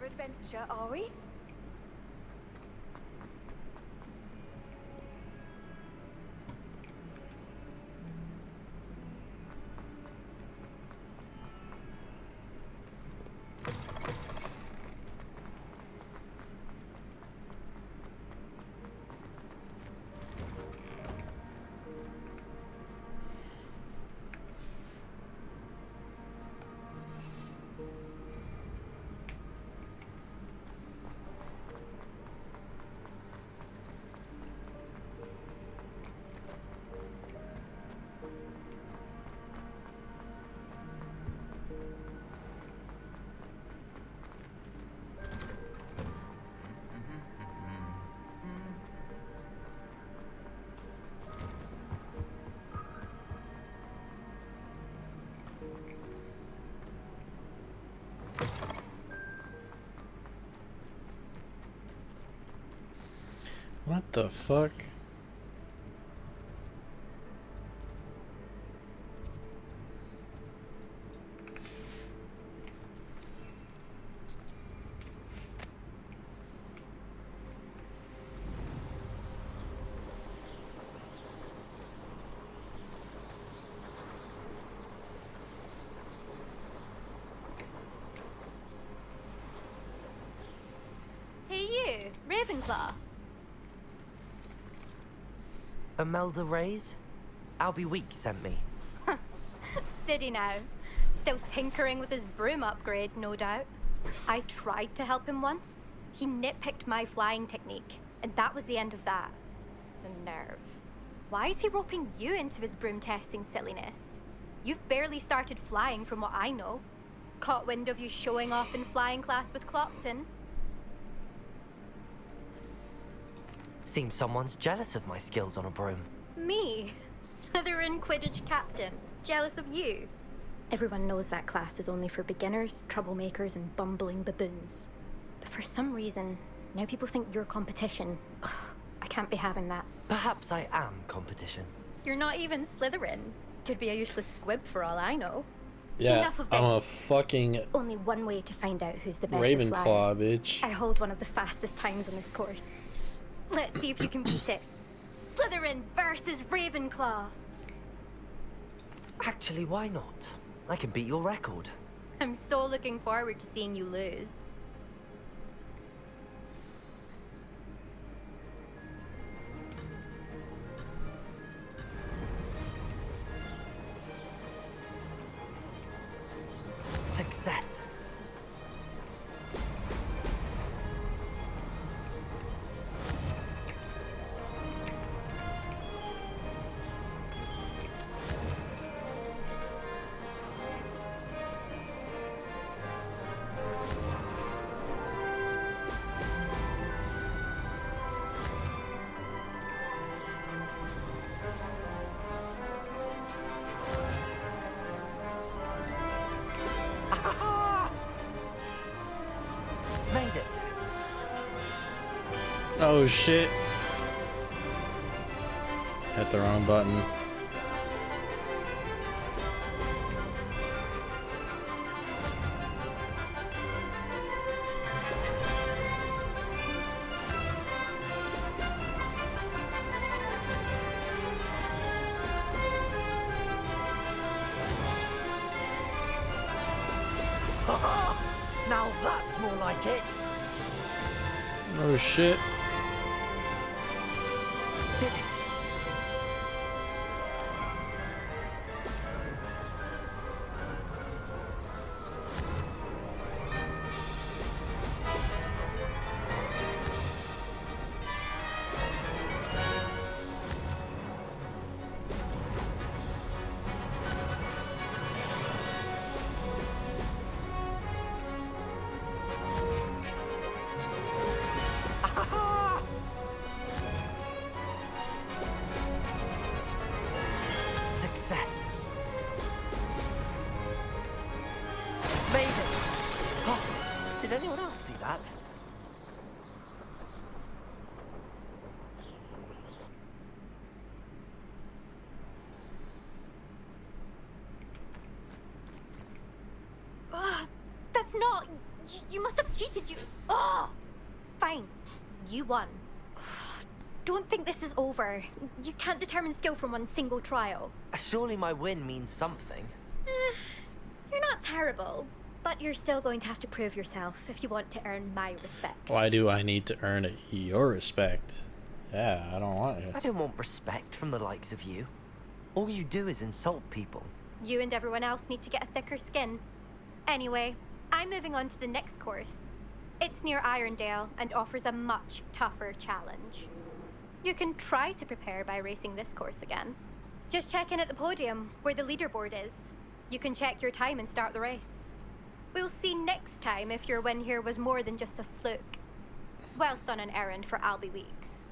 Adventure, are we? What the fuck? Hey you, Ravenclaw. Imelda Reyes? Albie Week sent me. Did he now? Still tinkering with his broom upgrade, no doubt. I tried to help him once. He nitpicked my flying technique, and that was the end of that. The nerve. Why is he roping you into his broom testing silliness? You've barely started flying from what I know. Caught wind of you showing off in flying class with Clopton. Seems someone's jealous of my skills on a broom. Me? Slytherin Quidditch captain. Jealous of you? Everyone knows that class is only for beginners, troublemakers, and bumbling baboons. But for some reason, now people think you're competition. Ugh, I can't be having that. Perhaps I am competition. You're not even Slytherin. Could be a useless squib for all I know. Yeah, Enough of this. I'm a fucking Only one way to find out who's the better Ravenclaw, flyer. bitch. I hold one of the fastest times on this course. Let's see if you can beat it. Slytherin versus Ravenclaw. Actually, why not? I can beat your record. I'm so looking forward to seeing you lose. Success. Made it. Oh shit. Hit the wrong button. That's more like it. Oh shit. Did it? Success. Made it. Oh, did anyone else see that? That's not... You must have cheated, you... Oh! Fine. You won. Don't think this is over. You can't determine skill from one single trial. Surely my win means something. You're not terrible, but you're still going to have to prove yourself if you want to earn my respect. Why do I need to earn your respect? Yeah, I don't want it. I don't want respect from the likes of you. All you do is insult people. You and everyone else need to get a thicker skin. Anyway, I'm moving on to the next course. It's near Irondale and offers a much tougher challenge. You can try to prepare by racing this course again. Just check in at the podium, where the leaderboard is. You can check your time and start the race. We'll see next time if your win here was more than just a fluke. Whilst on an errand for Albie Weeks.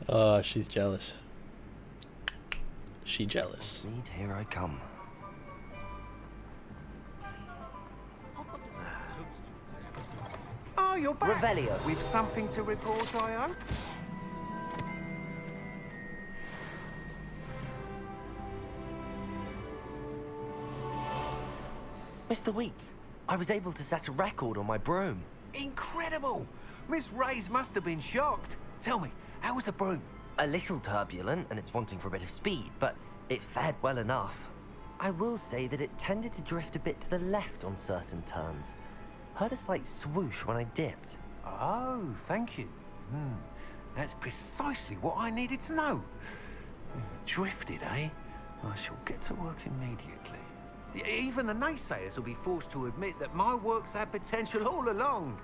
Oh, she's jealous. She jealous. Reed, here I come. Oh, you're back. Revelio. With something to report, I hope? Mr. Weeks, I was able to set a record on my broom. Incredible! Miss Reyes must have been shocked. Tell me, how was the broom? A little turbulent, and it's wanting for a bit of speed, but it fared well enough. I will say that it tended to drift a bit to the left on certain turns. Heard a slight swoosh when I dipped. Oh, thank you. That's precisely what I needed to know. Drifted, eh? I shall get to work immediately. Even the naysayers will be forced to admit that my work's had potential all along.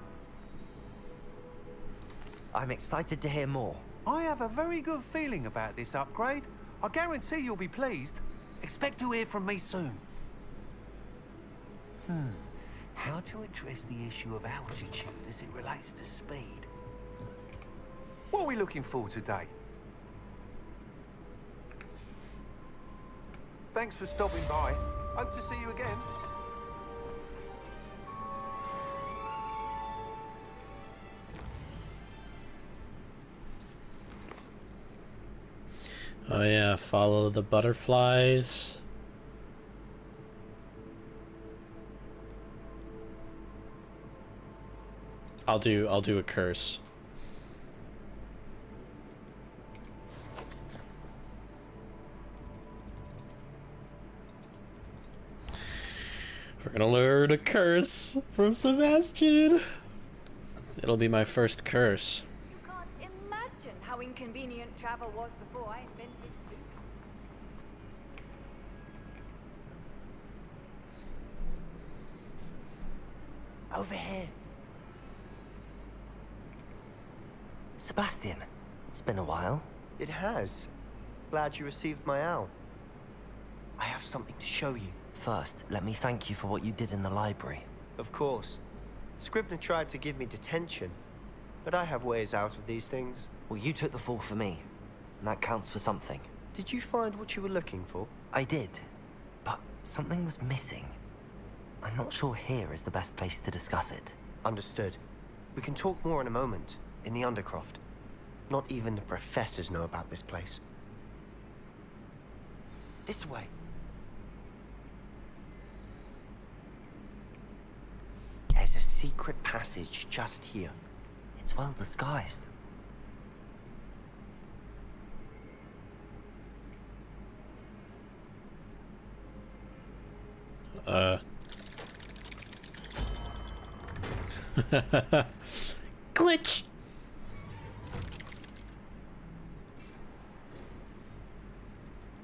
I'm excited to hear more. I have a very good feeling about this upgrade. I guarantee you'll be pleased. Expect to hear from me soon. How to address the issue of altitude as it relates to speed. What are we looking for today? Thanks for stopping by. Hope to see you again. Oh yeah, follow the butterflies. I'll do a curse. We're gonna learn a curse from Sebastian. It'll be my first curse. You can't imagine how inconvenient travel was before I invented food. Over here. Sebastian, it's been a while. It has. Glad you received my owl. I have something to show you. First, let me thank you for what you did in the library. Of course. Scribner tried to give me detention, but I have ways out of these things. Well, you took the fall for me, and that counts for something. Did you find what you were looking for? I did, but something was missing. I'm not sure here is the best place to discuss it. Understood. We can talk more in a moment, in the Undercroft. Not even the professors know about this place. This way. secret passage just here. It's well disguised. Glitch!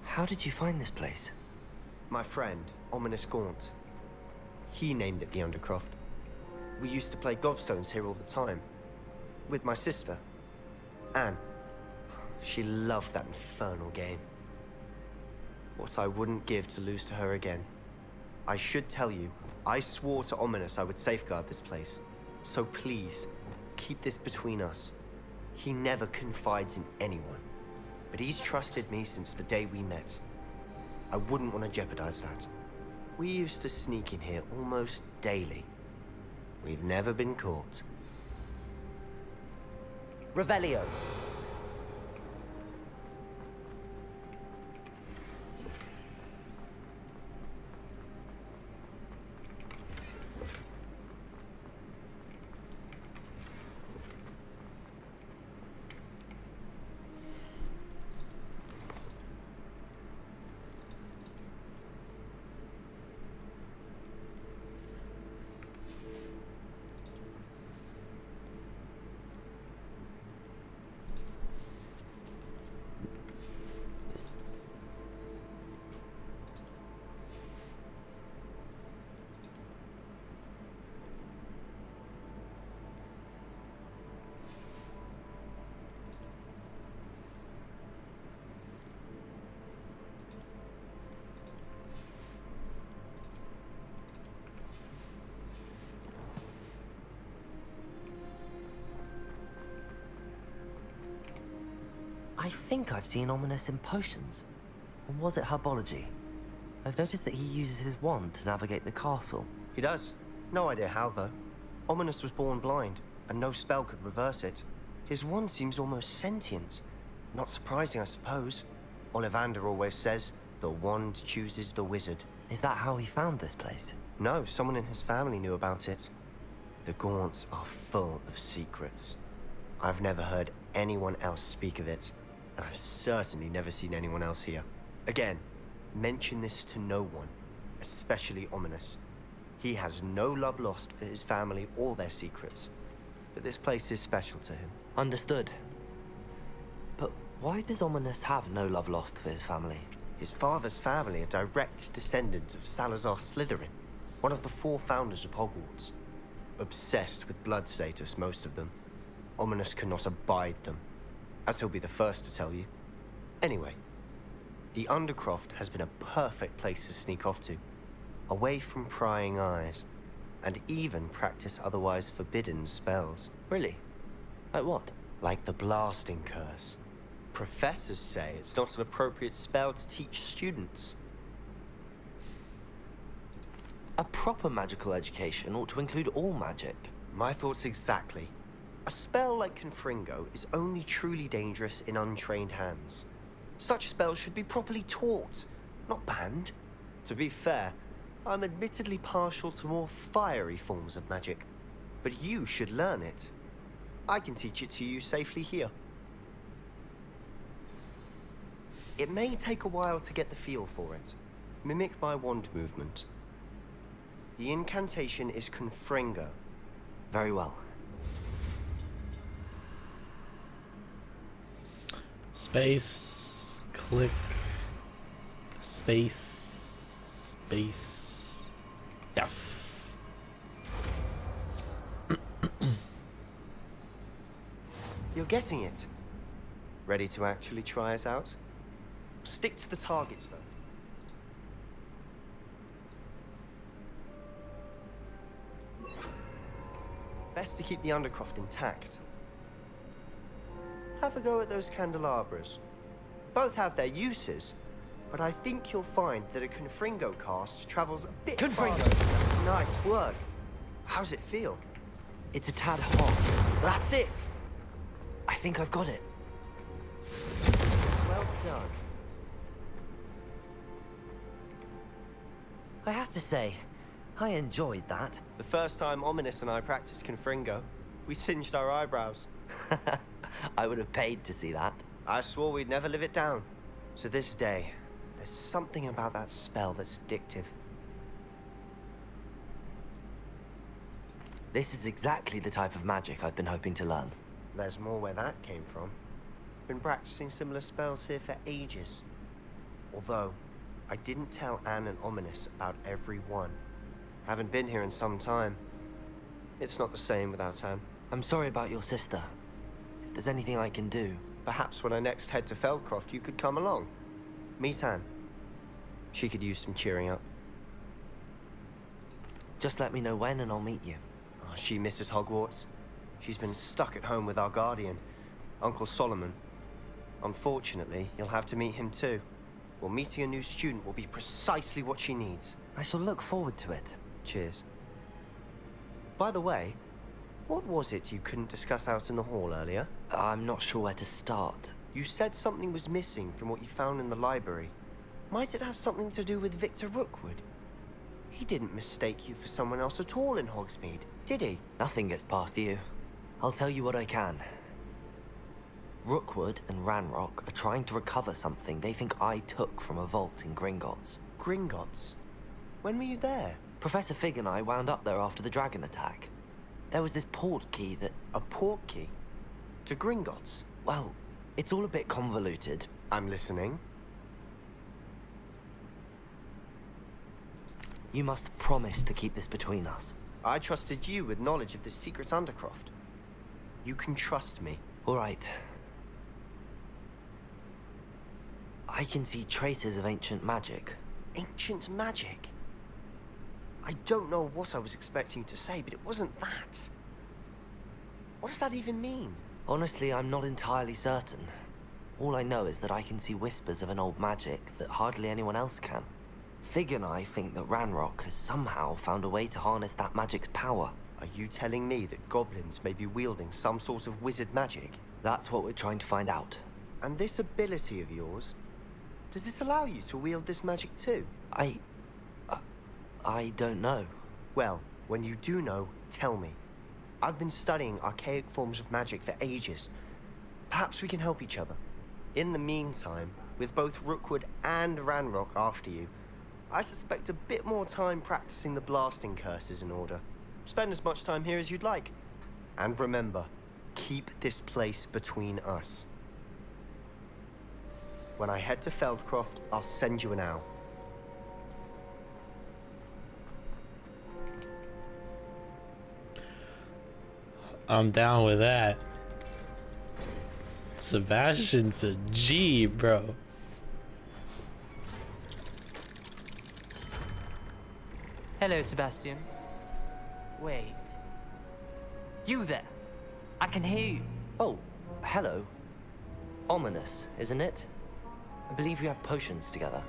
How did you find this place? My friend, Ominous Gaunt. He named it the Undercroft. We used to play gobstones here all the time. With my sister, Anne. She loved that infernal game. What I wouldn't give to lose to her again. I should tell you, I swore to Ominous I would safeguard this place. So please, keep this between us. He never confides in anyone. But he's trusted me since the day we met. I wouldn't want to jeopardize that. We used to sneak in here almost daily. We've never been caught. Revelio. I think I've seen Ominous in potions. Or was it herbology? I've noticed that he uses his wand to navigate the castle. He does. No idea how, though. Ominous was born blind, and no spell could reverse it. His wand seems almost sentient. Not surprising, I suppose. Ollivander always says, the wand chooses the wizard. Is that how he found this place? No, someone in his family knew about it. The Gaunts are full of secrets. I've never heard anyone else speak of it. And I've certainly never seen anyone else here. Again, mention this to no one, especially Ominous. He has no love lost for his family or their secrets. But this place is special to him. Understood. But why does Ominous have no love lost for his family? His father's family are direct descendants of Salazar Slytherin, one of the 4 founders of Hogwarts. Obsessed with blood status, most of them. Ominous cannot abide them, as he'll be the first to tell you. Anyway, the Undercroft has been a perfect place to sneak off to, away from prying eyes, and even practice otherwise forbidden spells. Really? Like what? Like the Blasting Curse. Professors say it's not an appropriate spell to teach students. A proper magical education ought to include all magic. My thoughts exactly. A spell like Confringo is only truly dangerous in untrained hands. Such spells should be properly taught, not banned. To be fair, I'm admittedly partial to more fiery forms of magic, but you should learn it. I can teach it to you safely here. It may take a while to get the feel for it. Mimic my wand movement. The incantation is Confringo. Very well. Space, click, space, space, F. You're getting it. Ready to actually try it out? Stick to the targets, though. Best to keep the Undercroft intact. Have a go at those candelabras. Both have their uses, but I think you'll find that a Confringo cast travels a bit farther. Nice work. How's it feel? It's a tad hot. That's it! I think I've got it. Well done. I have to say, I enjoyed that. The first time Ominous and I practiced Confringo, we singed our eyebrows. I would have paid to see that. I swore we'd never live it down. To this day, there's something about that spell that's addictive. This is exactly the type of magic I've been hoping to learn. There's more where that came from. Been practicing similar spells here for ages. Although, I didn't tell Anne and Ominous about every one. Haven't been here in some time. It's not the same without Anne. I'm sorry about your sister. If there's anything I can do... Perhaps when I next head to Feldcroft, you could come along. Meet Anne. She could use some cheering up. Just let me know when and I'll meet you. Oh, she misses Hogwarts. She's been stuck at home with our guardian, Uncle Solomon. Unfortunately, you'll have to meet him too. Well, meeting a new student will be precisely what she needs. I shall look forward to it. Cheers. By the way, what was it you couldn't discuss out in the hall earlier? I'm not sure where to start. You said something was missing from what you found in the library. Might it have something to do with Victor Rookwood? He didn't mistake you for someone else at all in Hogsmeade, did he? Nothing gets past you. I'll tell you what I can. Rookwood and Ranrock are trying to recover something they think I took from a vault in Gringotts. Gringotts? When were you there? Professor Fig and I wound up there after the dragon attack. There was this port key that... A port key? To Gringotts? Well, it's all a bit convoluted. I'm listening. You must promise to keep this between us. I trusted you with knowledge of this secret undercroft. You can trust me. All right. I can see traces of ancient magic. Ancient magic? I don't know what I was expecting to say, but it wasn't that. What does that even mean? Honestly, I'm not entirely certain. All I know is that I can see whispers of an old magic that hardly anyone else can. Fig and I think that Ranrock has somehow found a way to harness that magic's power. Are you telling me that goblins may be wielding some sort of wizard magic? That's what we're trying to find out. And this ability of yours, does it allow you to wield this magic too? I don't know. Well, when you do know, tell me. I've been studying archaic forms of magic for ages. Perhaps we can help each other. In the meantime, with both Rookwood and Ranrock after you, I suspect a bit more time practicing the blasting curse is in order. Spend as much time here as you'd like. And remember, keep this place between us. When I head to Feldcroft, I'll send you an owl. I'm down with that. Sebastian's a G, bro. Hello, Sebastian. Wait. You there? I can hear you. Oh, hello. Ominous, isn't it? I believe you have potions together.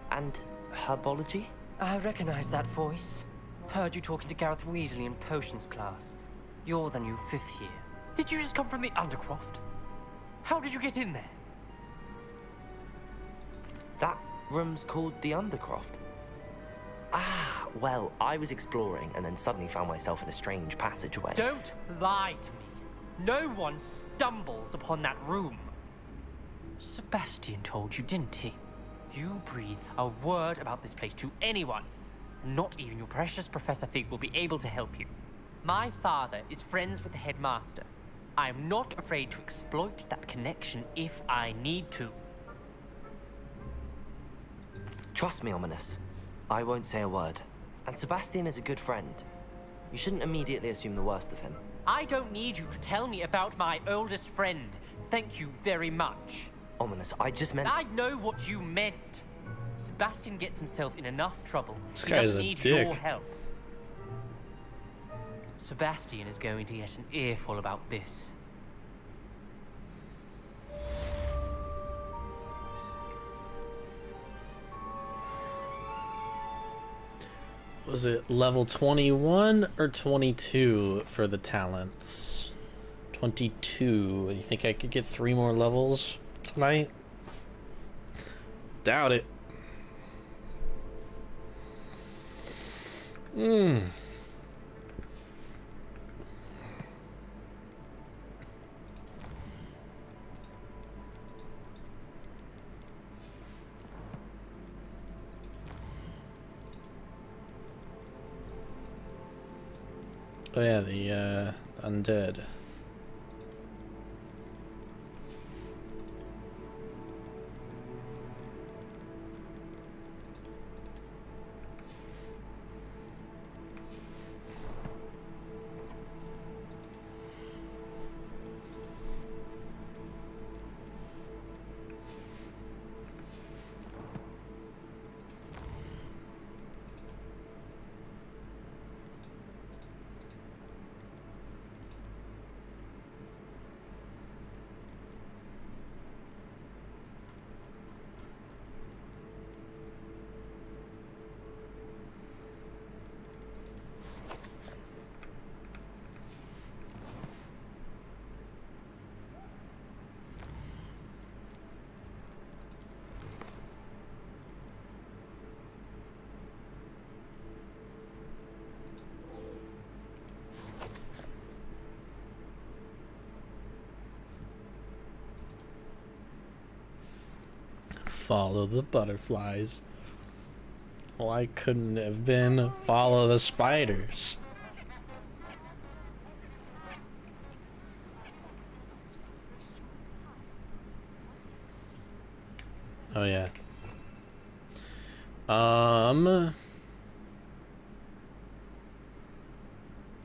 And herbology? I recognize that voice. Heard you talking to Gareth Weasley in potions class. You're the new 5th year. Did you just come from the Undercroft? How did you get in there? That room's called the Undercroft. Ah, well, I was exploring and then suddenly found myself in a strange passageway. Don't lie to me. No one stumbles upon that room. Sebastian told you, didn't he? You breathe a word about this place to anyone, and not even your precious Professor Fig will be able to help you. My father is friends with the headmaster. I am not afraid to exploit that connection if I need to. Trust me, Ominous. I won't say a word. And Sebastian is a good friend. You shouldn't immediately assume the worst of him. I don't need you to tell me about my oldest friend. Thank you very much. Ominous, I just meant... I know what you meant. Sebastian gets himself in enough trouble. This He guy's doesn't a need dick. your help. Sebastian is going to get an earful about this. Was it level 21 or 22 for the talents? 22. You think I could get 3 more levels tonight? Doubt it. Oh yeah, the undead. Follow the butterflies. Why couldn't it have been follow the spiders? Oh yeah.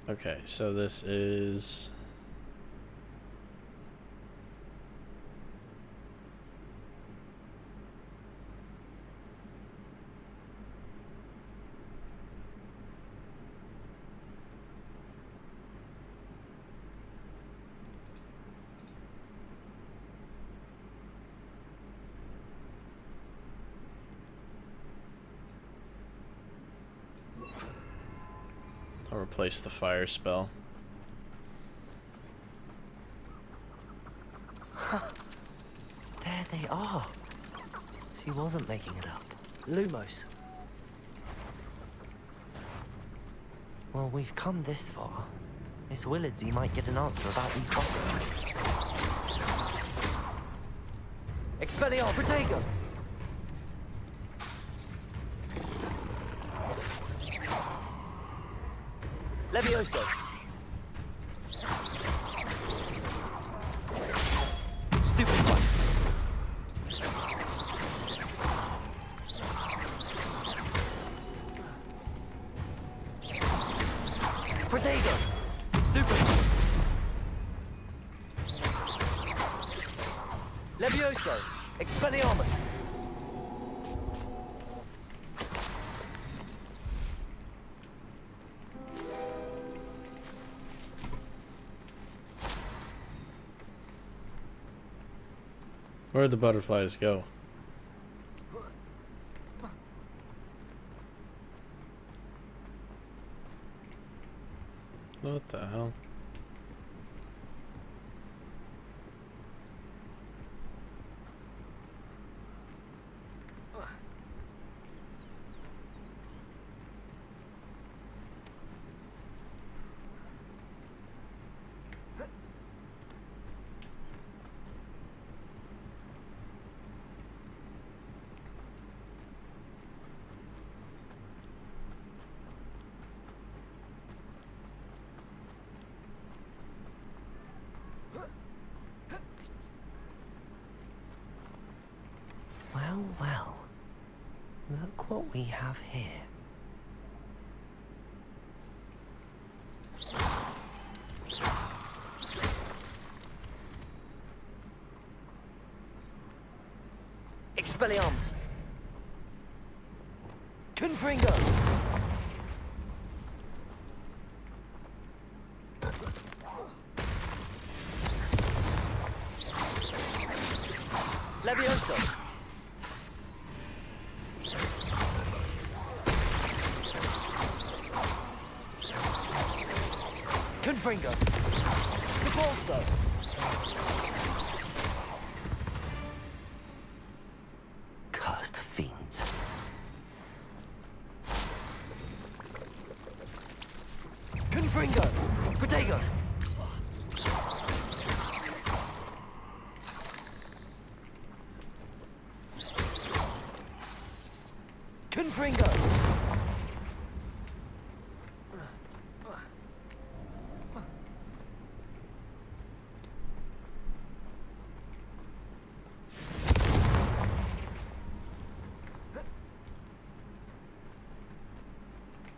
Okay, so this is I'll replace the fire spell. There they are. She wasn't making it up. Lumos. Well, we've come this far. Miss Willardsy might get an answer about these butterflies. Expelliarmus, Protego! Levioso! Stupefy! Protego! Stupefy! Levioso! Expelliarmus! Where'd the butterflies go? What the hell? Well, well. Look what we have here. Expelliarmus! Confringo! Levioso! Confringo! Repulso! Cursed fiends.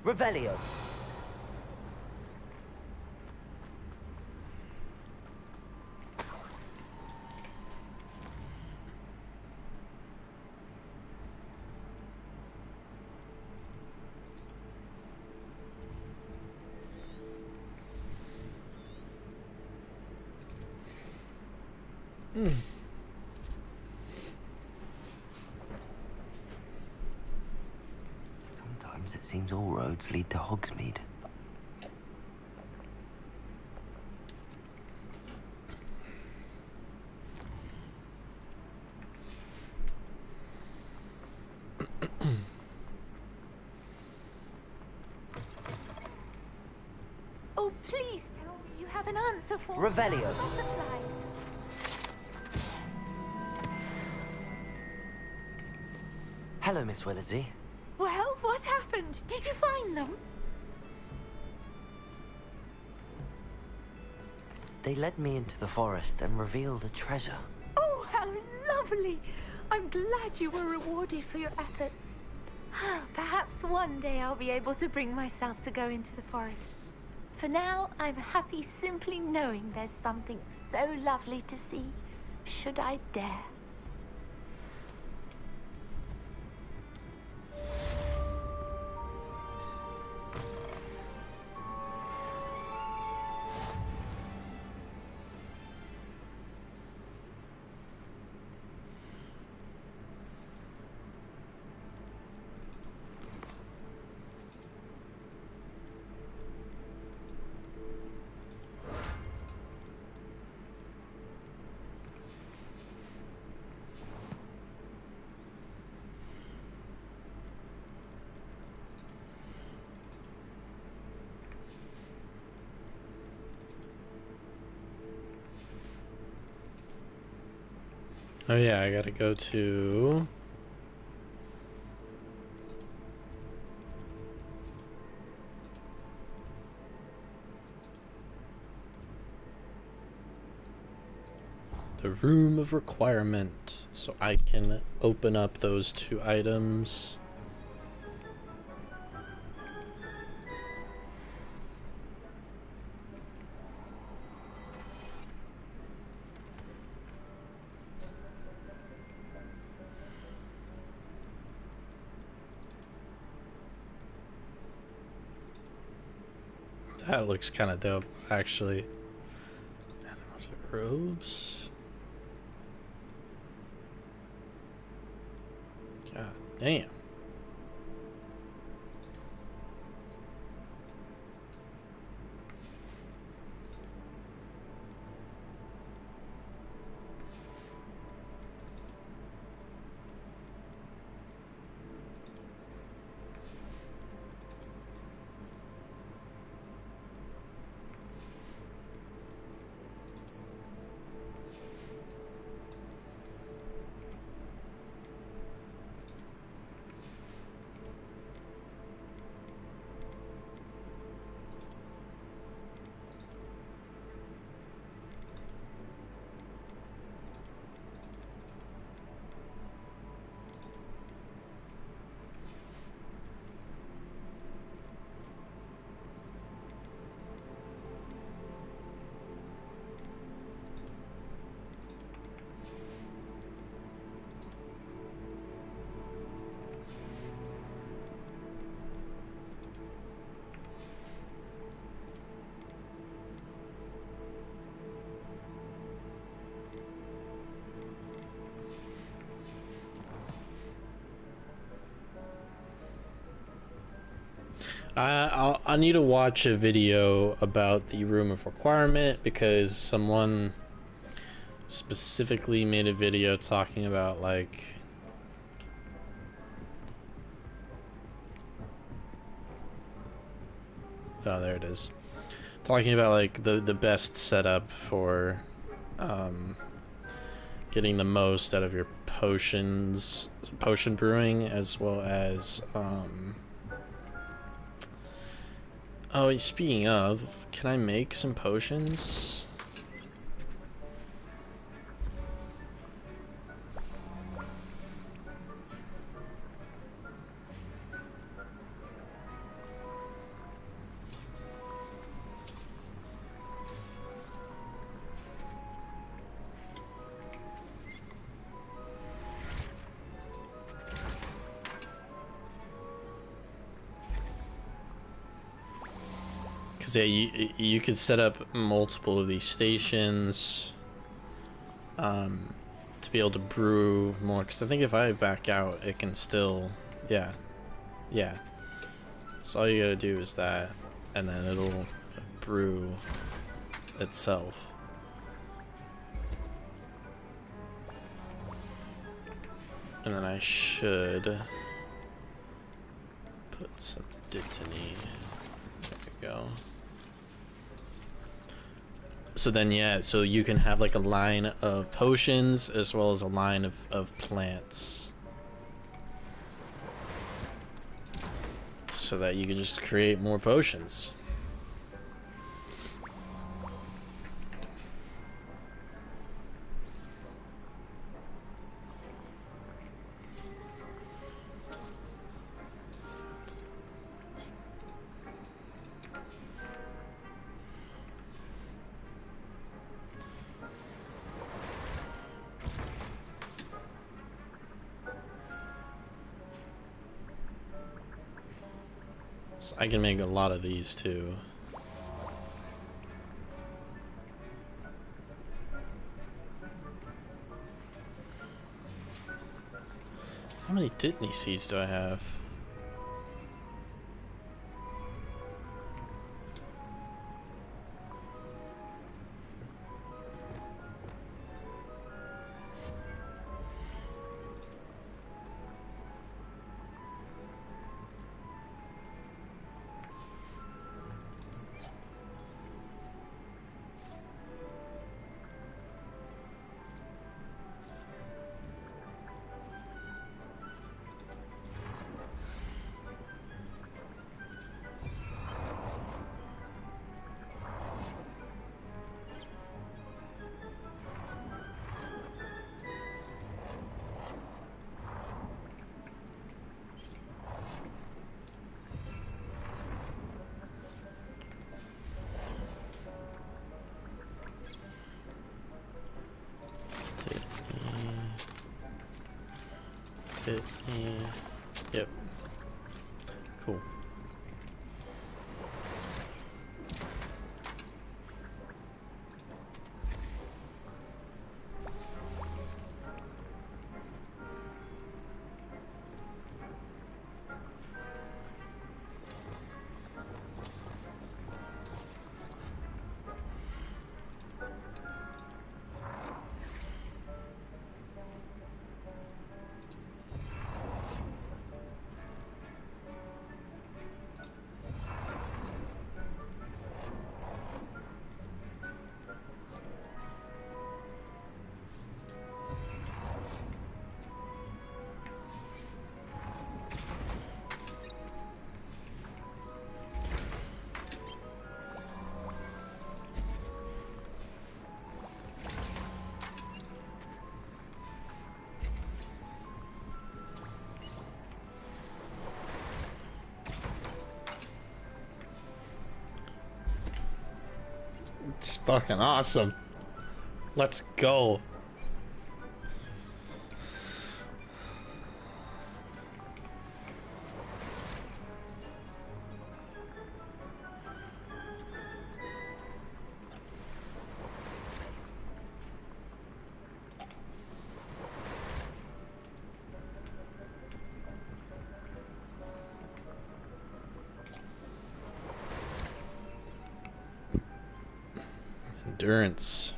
Revelio. Sometimes it seems all roads lead to Hogsmeade. Oh, please tell me you have an answer for Revelio. butterflies. Hello, Miss Willardsey. Well, what happened? Did you find them? They led me into the forest and revealed a treasure. Oh, how lovely! I'm glad you were rewarded for your efforts. Perhaps one day I'll be able to bring myself to go into the forest. For now, I'm happy simply knowing there's something so lovely to see, should I dare. Oh yeah, I gotta go to... the room of requirement, so I can open up those 2 items. That looks kind of dope, actually. Was it robes? God damn. I need to watch a video about the room of requirement because someone specifically made a video talking about like oh, there it is. Talking about like the best setup for getting the most out of your potion brewing, as well as oh, speaking of, can I make some potions? Cause yeah, you could set up multiple of these stations, to be able to brew more. Cause I think if I back out, it can still, yeah. So all you gotta do is that, and then it'll brew itself. And then I should put some Dittany. There we go. So then, yeah, so you can have like a line of potions as well as a line of plants. So that you can just create more potions. So I can make a lot of these too. How many Dittany seeds do I have? Yep. Cool. It's fucking awesome. Let's go. Endurance.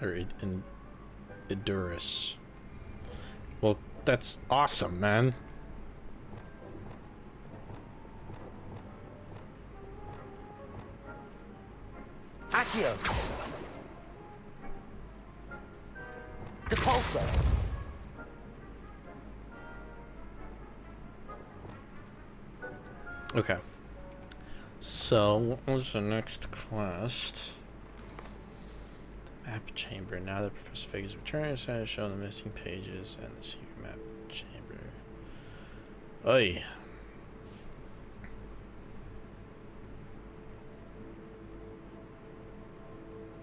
Or Endurus. Well, that's awesome, man. Accio. Depulso. Okay. So, what was the next quest? Map chamber. Now that Professor Figures return, it's to show the missing pages and the secret map chamber. Oi.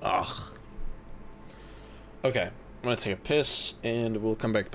Ugh. Okay, I'm gonna take a piss and we'll come back.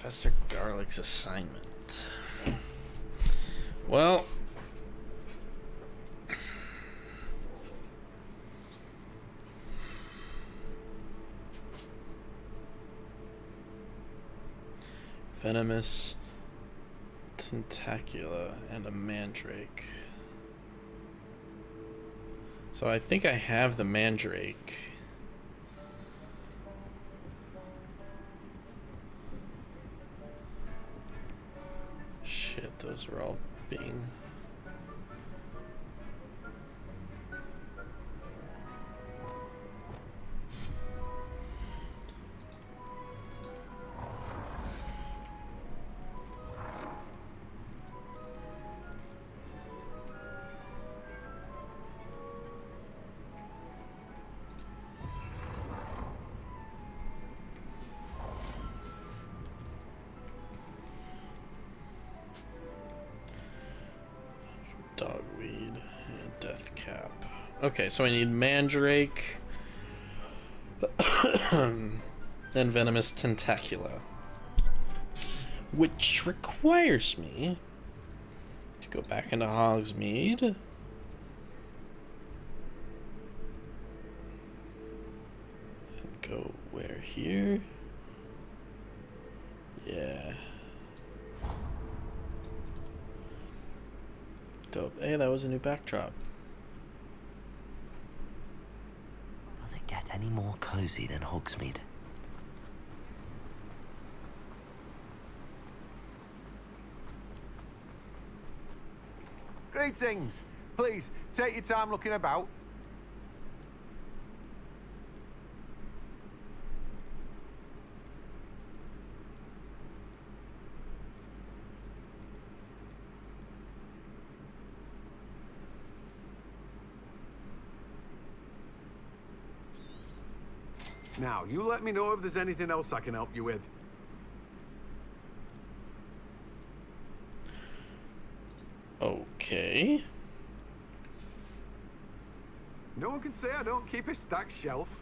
Professor Garlick's assignment. Well, venomous tentacula and a mandrake. So I think I have the mandrake. Shit, those were all being... Dogweed and death cap. Okay, so I need mandrake and venomous tentacula, which requires me to go back into Hogsmeade and go where here? Yeah. Dope. Hey, that was a new backdrop. Does it get any more cozy than Hogsmeade? Greetings. Please, take your time looking about. Now, you let me know if there's anything else I can help you with. Okay. No one can say I don't keep a stacked shelf.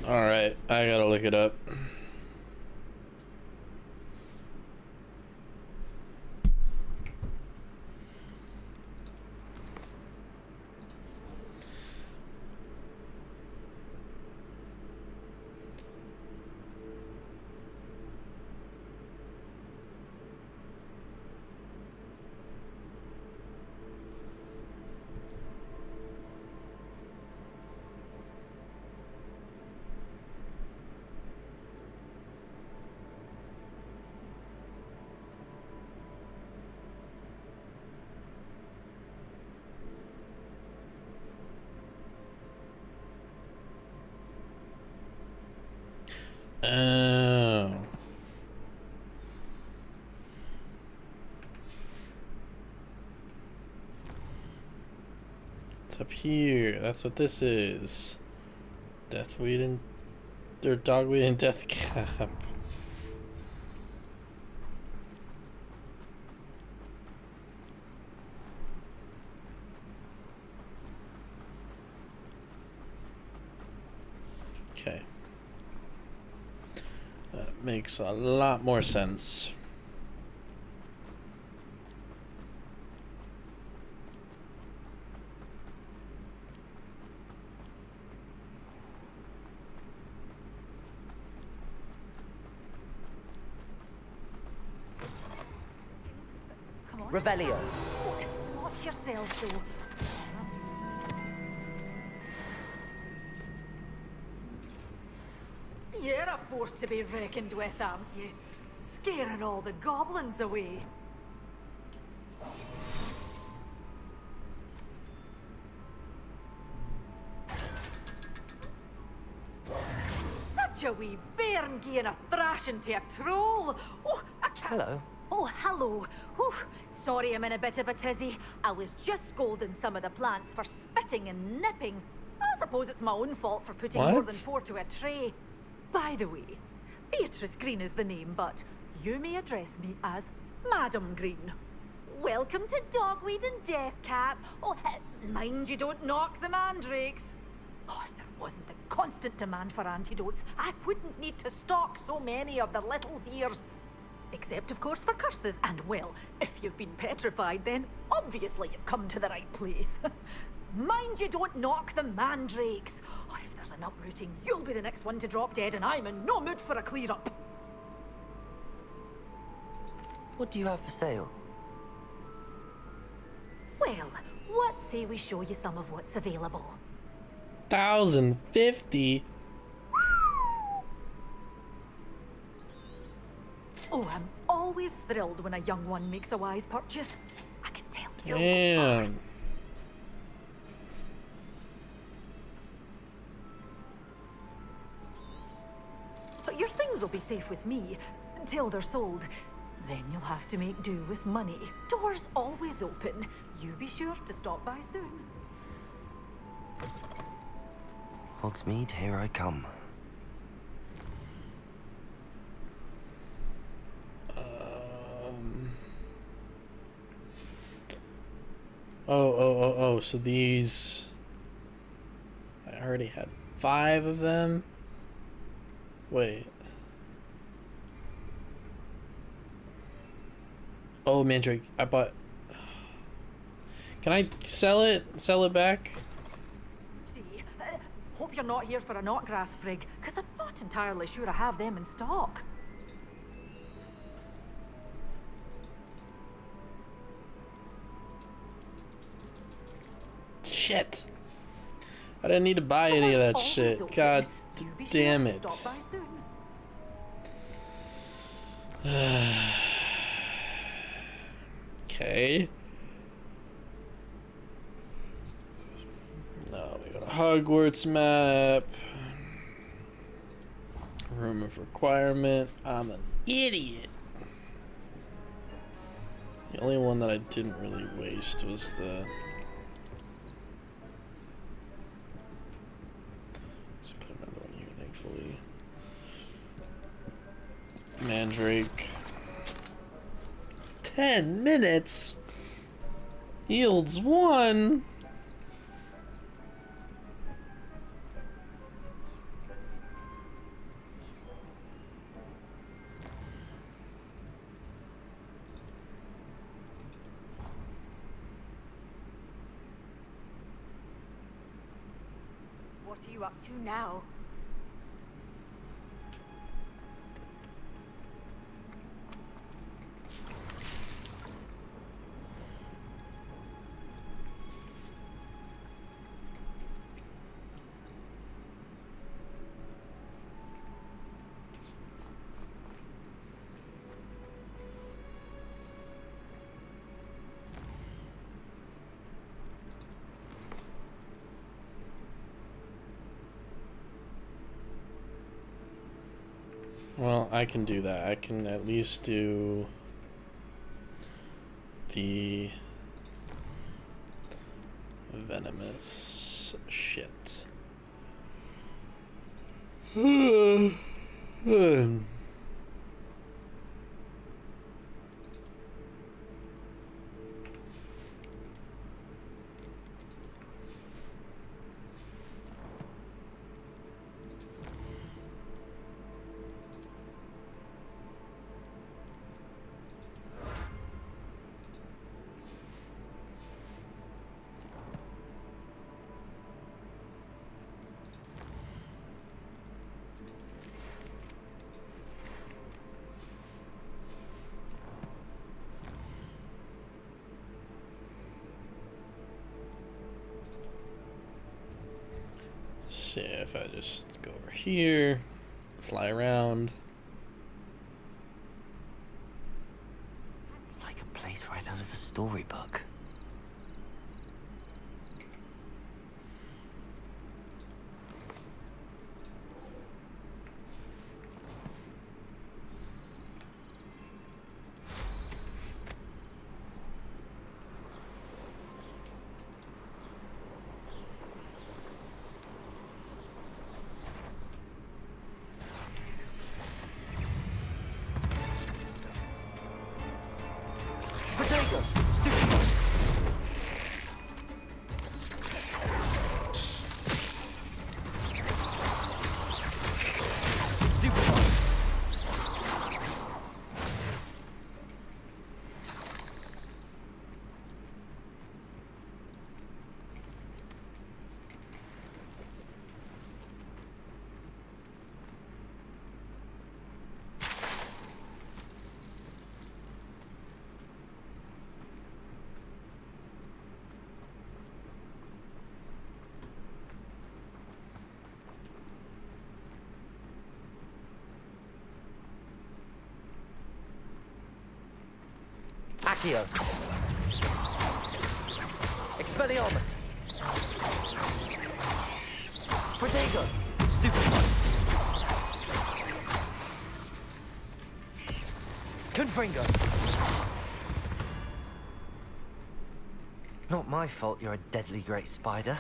Alright, I gotta look it up. It's up here. That's what this is. Deathweed and... or dogweed and death cap. Okay. That makes a lot more sense. Revelio. Watch yourself, though. You're a force to be reckoned with, aren't you? Scaring all the goblins away. Such a wee bairn giving a thrashing to a troll. Oh, I can't... Hello. Oh, hello. Whew. Sorry I'm in a bit of a tizzy. I was just scolding some of the plants for spitting and nipping. I suppose it's my own fault for putting more than 4 to a tray. By the way, Beatrice Green is the name, but you may address me as Madam Green. Welcome to Dogweed and Deathcap. Oh, mind you don't knock the mandrakes. Oh, if there wasn't the constant demand for antidotes, I wouldn't need to stock so many of the little dears. Except, of course, for curses. And, well, if you've been petrified, then obviously you've come to the right place. Mind you don't knock the mandrakes. Oh, if there's an uprooting, you'll be the next one to drop dead, and I'm in no mood for a clear-up. What do you have for sale? Well, what say we show you some of what's available? 1,050. Oh, I'm always thrilled when a young one makes a wise purchase. I can tell you. Damn. But your things will be safe with me until they're sold. Then you'll have to make do with money. Doors always open. You be sure to stop by soon. Hogsmeade, here I come. Oh, so these... I already had 5 of them? Wait. Oh, Mandrake, I bought... Can I sell it? Sell it back? Hope you're not here for a knotgrass sprig, because I'm not entirely sure I have them in stock. Shit. I didn't need to buy any of that shit. God damn it. Okay. Now we got a Hogwarts map. Room of requirement. I'm an idiot. The only one that I didn't really waste was the... Let's put another one here, thankfully. Mandrake. 10 minutes? Yields 1? What are you up to now? Well, I can do that. I can at least do venomous shit. See if I just go over here, fly around. It's like a place right out of a storybook. Accio. Expelliarmus. Protego. Stupefy. Confringo. Not my fault you're a deadly great spider.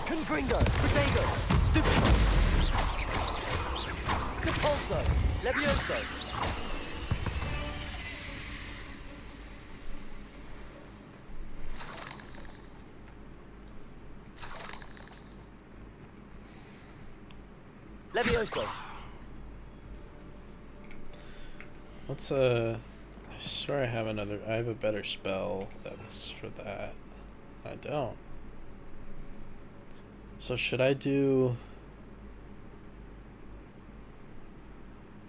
Confringo, Protego, Stupefy, Depulso, Levioso. Levioso. What's I swear I have another. I have a better spell that's for that. I don't. So should I do...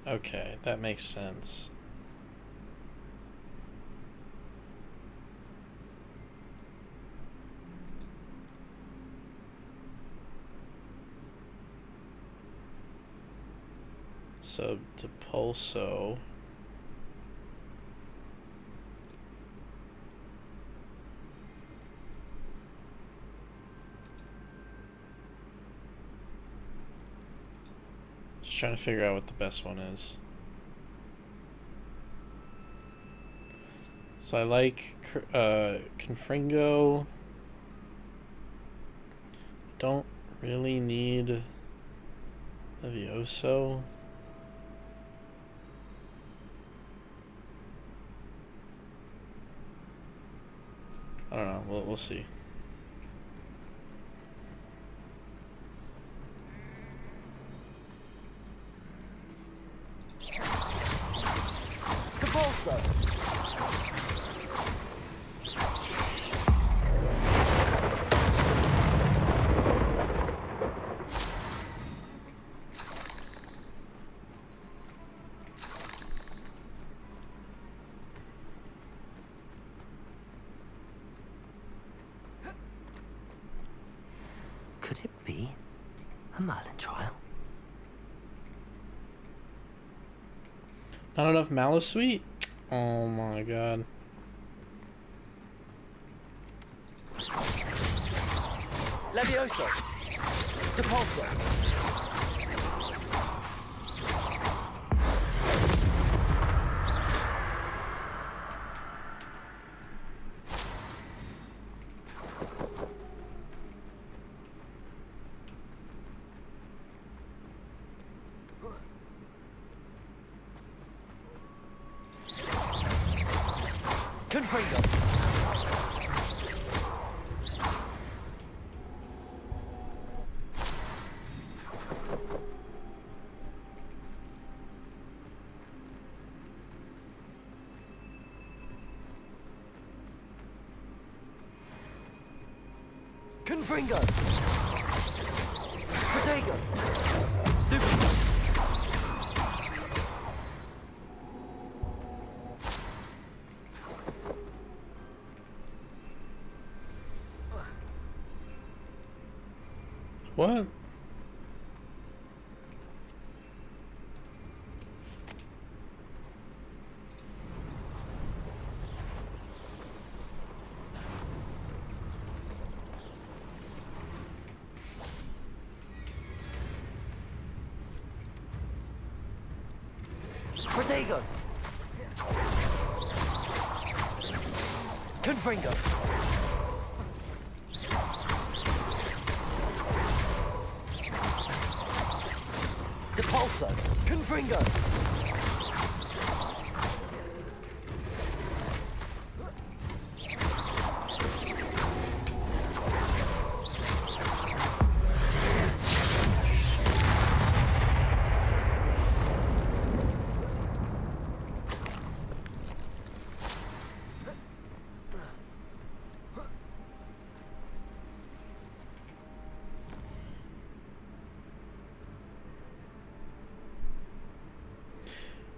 Okay, that makes sense. So Depulso. Just trying to figure out what the best one is. So I like Confringo. Don't really need Levioso. I don't know. We'll see. Depulso. Could it be a Merlin trial? Not enough mallow sweet? Oh my god. Levioso! Depulso! Confringo! Confringo! Protego! Stupid! What? Protego! Confringo! Depulso! Confringo!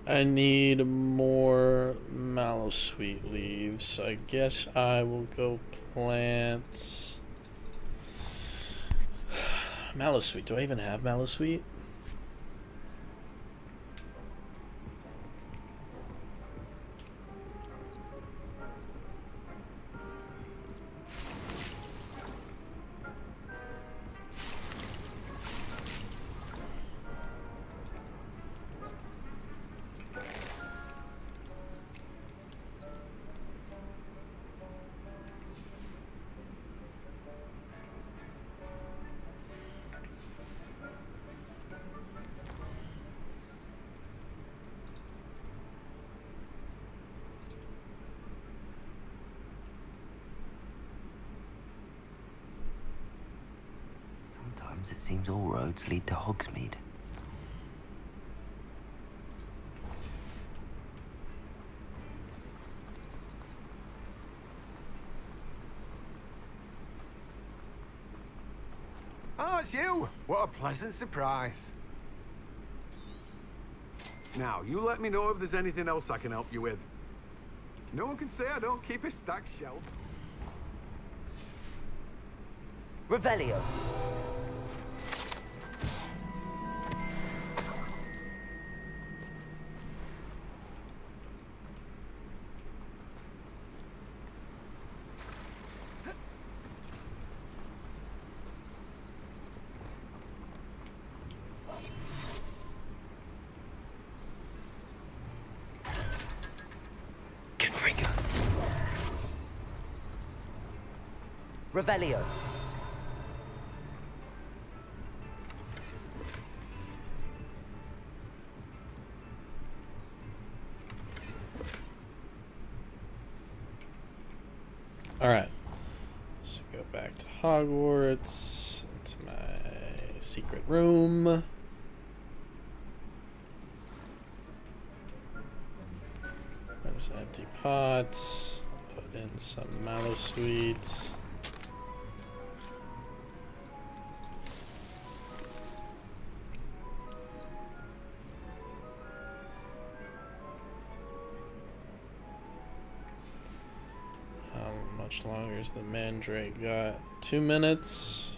I need more mallow sweet leaves. I guess I will go plant mallow sweet. Do I even have mallow sweet? Sometimes it seems all roads lead to Hogsmeade. Oh, it's you! What a pleasant surprise. Now, you let me know if there's anything else I can help you with. No one can say I don't keep a stacked shelf. Revelio! Confringo! Revelio! Alright. So go back to Hogwarts. Into my secret room. There's an empty pot. I'll put in some mallow sweet. How much longer is the mandrake got? 2 minutes.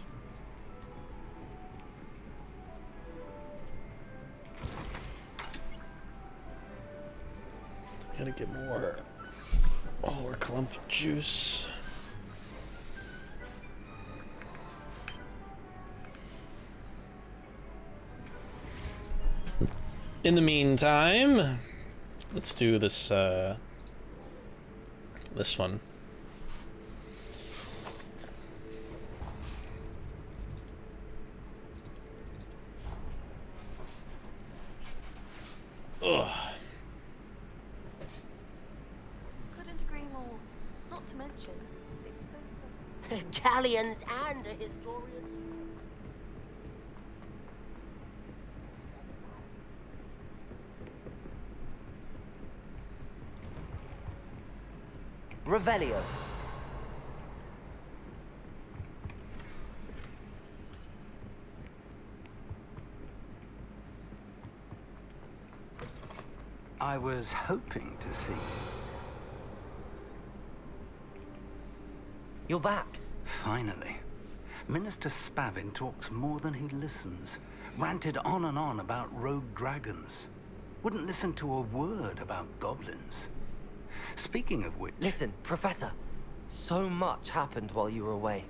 Gotta get more clump juice. In the meantime, let's do this this one. Ugh. Couldn't agree more. Not to mention, Galleons and a historian. Revelio. I was hoping to see. You're back. Finally. Minister Spavin talks more than he listens. Ranted on and on about rogue dragons. Wouldn't listen to a word about goblins. Speaking of which... Listen, Professor. So much happened while you were away.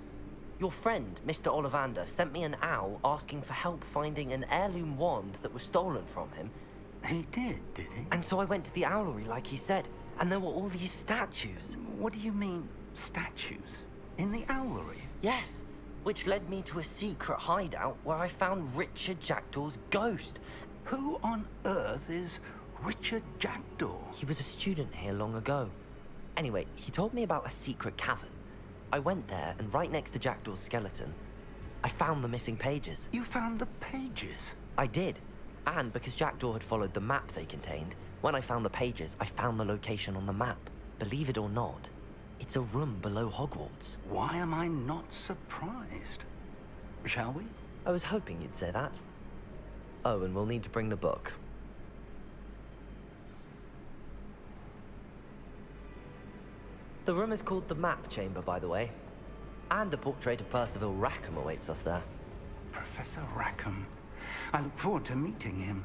Your friend, Mr. Ollivander, sent me an owl asking for help finding an heirloom wand that was stolen from him. He did he? And so I went to the owlery like he said, and there were all these statues. What do you mean, statues? In the owlery? Yes, which led me to a secret hideout where I found Richard Jackdaw's ghost. Who on earth is Richard Jackdaw? He was a student here long ago. Anyway, he told me about a secret cavern. I went there, and right next to Jackdaw's skeleton, I found the missing pages. You found the pages? I did. And because Jackdaw had followed the map they contained, when I found the pages, I found the location on the map. Believe it or not, it's a room below Hogwarts. Why am I not surprised? Shall we? I was hoping you'd say that. Oh, and we'll need to bring the book. The room is called the Map Chamber, by the way. And a portrait of Percival Rackham awaits us there. Professor Rackham. I look forward to meeting him.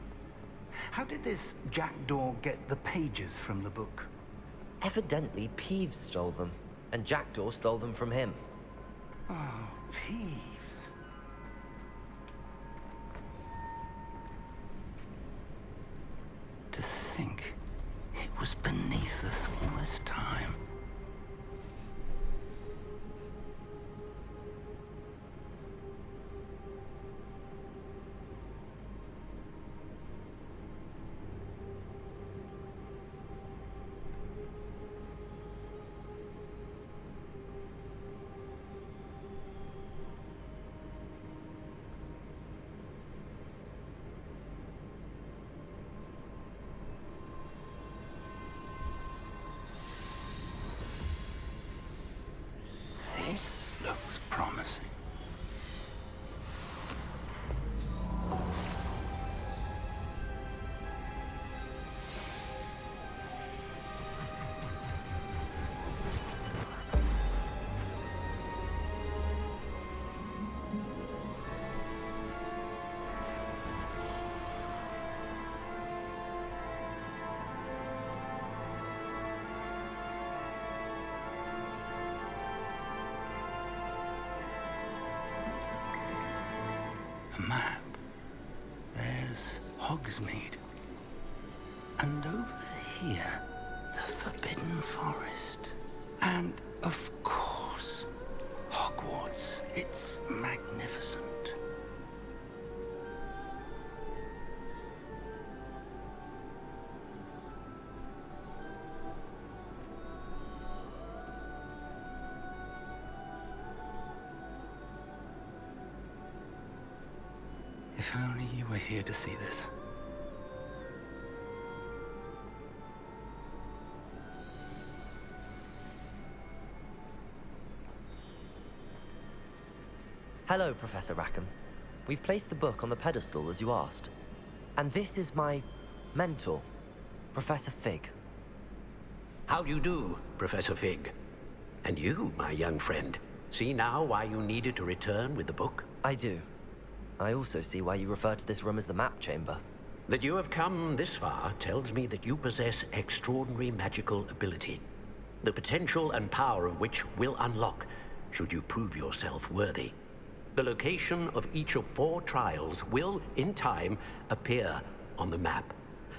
How did this Jackdaw get the pages from the book? Evidently, Peeves stole them, and Jackdaw stole them from him. Oh, Peeves. To think it was beneath us all this time. This looks promising. A map. There's Hogsmeade. And over here, the Forbidden Forest. And, of course, Hogwarts. It's magnificent. If only you were here to see this. Hello, Professor Rackham. We've placed the book on the pedestal as you asked. And this is my mentor, Professor Fig. How do you do, Professor Fig? And you, my young friend, see now why you needed to return with the book? I do. I also see why you refer to this room as the Map Chamber. That you have come this far tells me that you possess extraordinary magical ability, the potential and power of which will unlock should you prove yourself worthy. The location of each of 4 trials will, in time, appear on the map.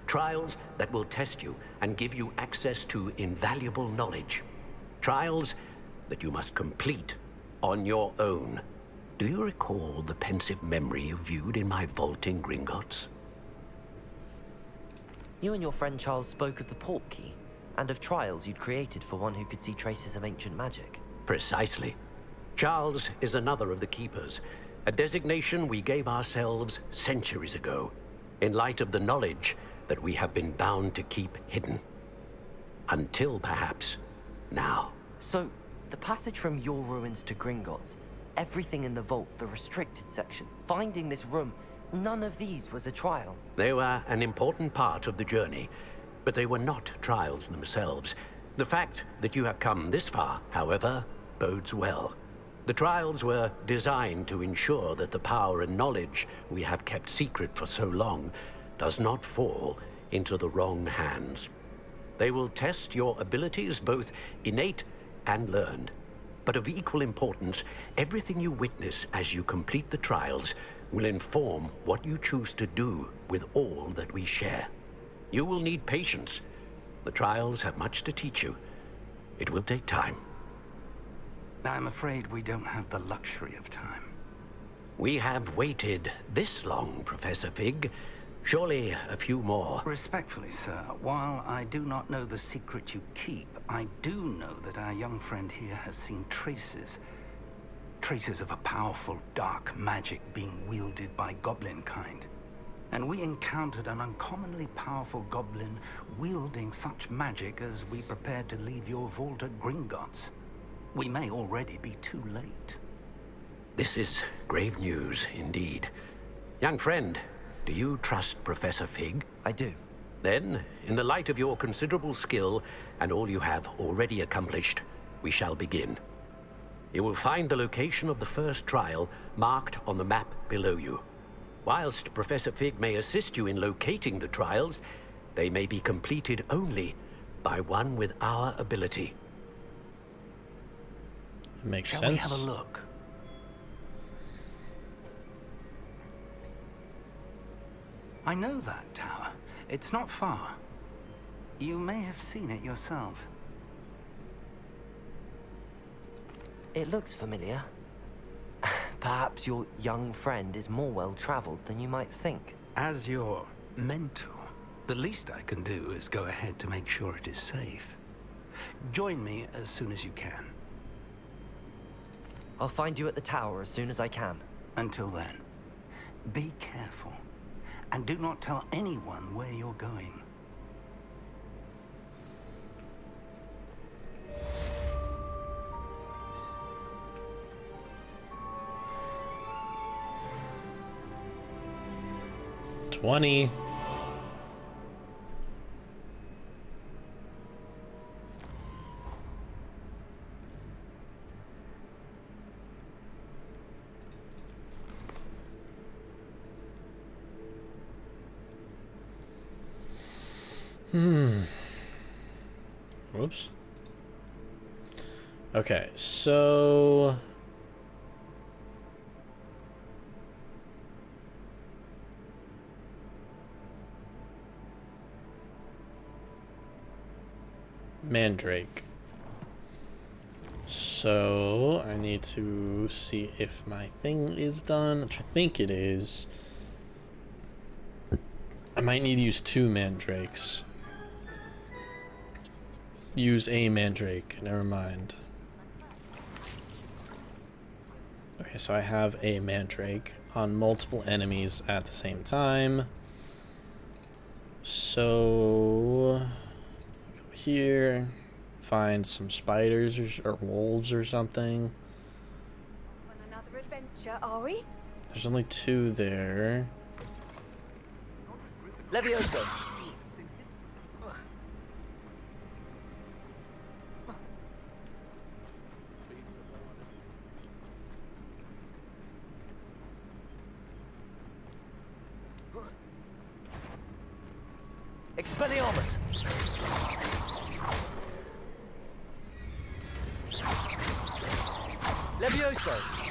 Trials that will test you and give you access to invaluable knowledge. Trials that you must complete on your own. Do you recall the pensive memory you viewed in my vault in Gringotts? You and your friend Charles spoke of the port key, and of trials you'd created for one who could see traces of ancient magic. Precisely. Charles is another of the Keepers, a designation we gave ourselves centuries ago, in light of the knowledge that we have been bound to keep hidden. Until, perhaps, now. So, the passage from your ruins to Gringotts, everything in the vault, the restricted section, finding this room, none of these was a trial. They were an important part of the journey, but they were not trials themselves. The fact that you have come this far, however, bodes well. The trials were designed to ensure that the power and knowledge we have kept secret for so long does not fall into the wrong hands. They will test your abilities, both innate and learned. But of equal importance, everything you witness as you complete the trials will inform what you choose to do with all that we share. You will need patience. The trials have much to teach you. It will take time. I'm afraid we don't have the luxury of time. We have waited this long, Professor Fig. Surely a few more. Respectfully, sir, while I do not know the secret you keep, I do know that our young friend here has seen traces of a powerful dark magic being wielded by goblin kind. And we encountered an uncommonly powerful goblin wielding such magic as we prepared to leave your vault at Gringotts. We may already be too late. This is grave news indeed. Young friend, do you trust Professor Fig? I do. Then, in the light of your considerable skill and all you have already accomplished, we shall begin. You will find the location of the first trial marked on the map below you. Whilst Professor Fig may assist you in locating the trials, they may be completed only by one with our ability. Makes Shall sense. we have a look? I know that tower. It's not far. You may have seen it yourself. It looks familiar. Perhaps your young friend is more well-traveled than you might think. As your mentor, the least I can do is go ahead to make sure it is safe. Join me as soon as you can. I'll find you at the tower as soon as I can. Until then, be careful. And do not tell anyone where you're going. $20. Whoops. Okay, so Mandrake. So I need to see if my thing is done, which I think it is. I might need to use 2 mandrakes. Use a mandrake, never mind. Okay, so I have a mandrake on multiple enemies at the same time. So go here, find some spiders or wolves or something. On another adventure, are we? There's only 2 there. Levioso. Expelliarmus! Levioso!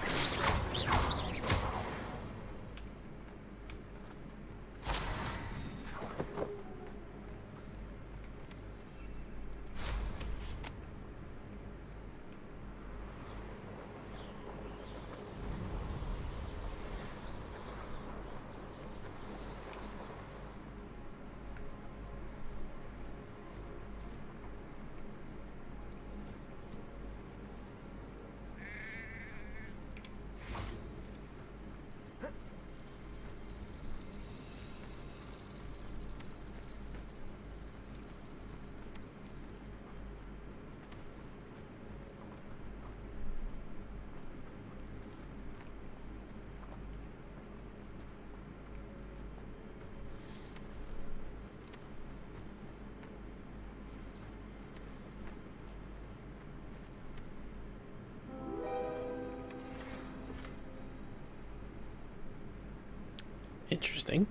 Interesting.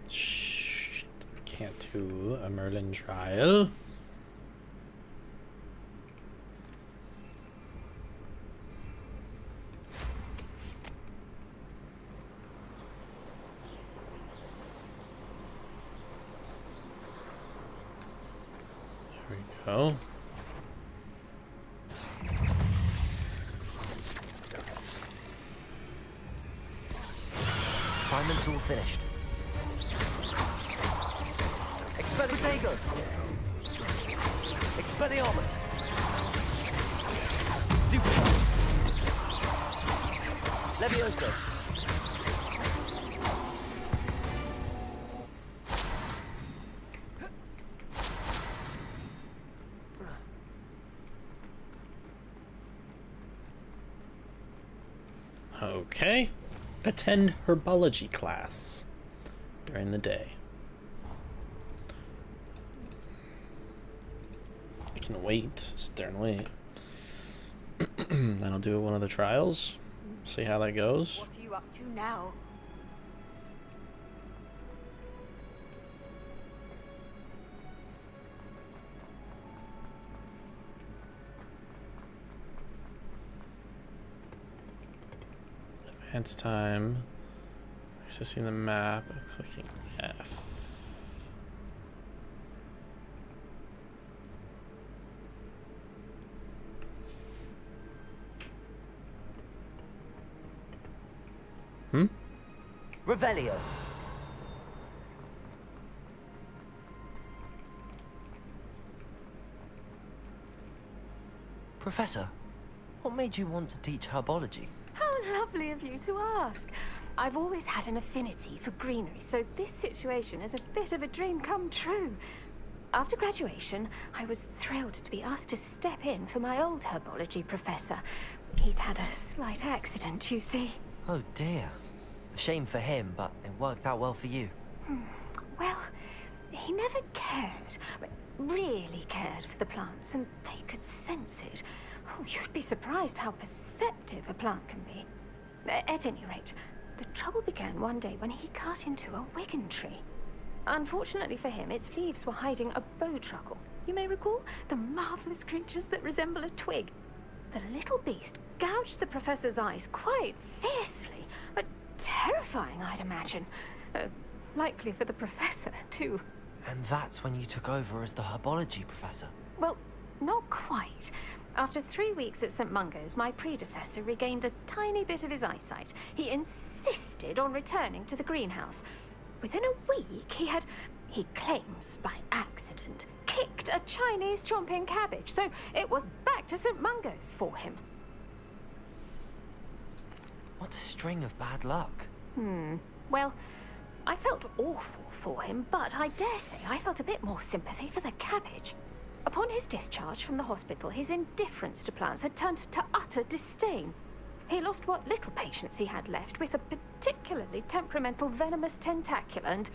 Shit, I can't do a Merlin trial. There we go. Assignment's all finished. Expelliarmus! Expelliarmus! Stupefy! Levioso! Okay. Attend herbology class during the day. I can wait, sit there and wait. Then I'll do one of the trials, see how that goes. What are you up to now? Advance time. Accessing the map and clicking F. Revelio. Professor, what made you want to teach herbology? How lovely of you to ask. I've always had an affinity for greenery, so this situation is a bit of a dream come true. After graduation, I was thrilled to be asked to step in for my old herbology professor. He'd had a slight accident, you see. Oh dear. A shame for him, but it worked out well for you. Well, he never cared, really cared for the plants, and they could sense it. Oh, you'd be surprised how perceptive a plant can be. At any rate, the trouble began one day when he cut into a wigan tree. Unfortunately for him, its leaves were hiding a bowtruckle. You may recall the marvelous creatures that resemble a twig. The little beast gouged the professor's eyes quite fiercely, but terrifying, I'd imagine. Likely for the professor, too. And that's when you took over as the herbology professor? Well, not quite. After 3 weeks at St. Mungo's, my predecessor regained a tiny bit of his eyesight. He insisted on returning to the greenhouse. Within a week, he claims by accident, kicked a Chinese chomping cabbage, so it was back to St. Mungo's for him. What a string of bad luck. Well, I felt awful for him, but I dare say I felt a bit more sympathy for the cabbage. Upon his discharge from the hospital, his indifference to plants had turned to utter disdain. He lost what little patience he had left with a particularly temperamental venomous tentacula and,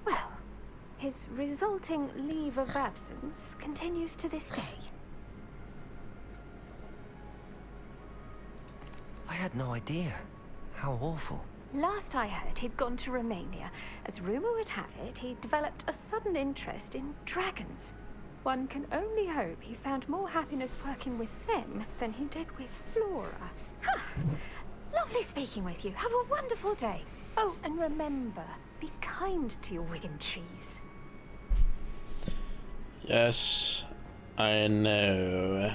well, his resulting leave of absence continues to this day. I had no idea. How awful. Last I heard, he'd gone to Romania. As rumor would have it, he developed a sudden interest in dragons. One can only hope he found more happiness working with them than he did with Flora. Huh. Lovely speaking with you. Have a wonderful day. Oh, and remember, be kind to your Wigan trees. Yes, I know.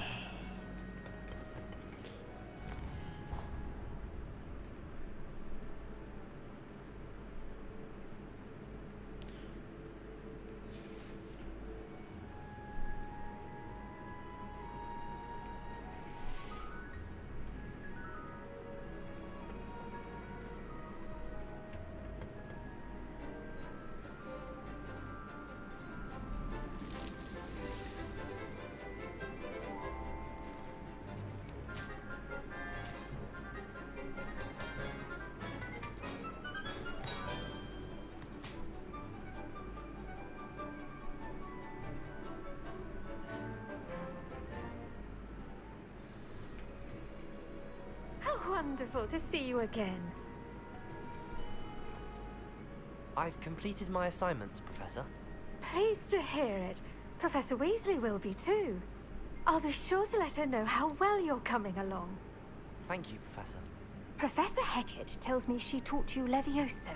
Wonderful to see you again. I've completed my assignments, Professor. Pleased to hear it. Professor Weasley will be too. I'll be sure to let her know how well you're coming along. Thank you, Professor. Professor Hecat tells me she taught you Levioso,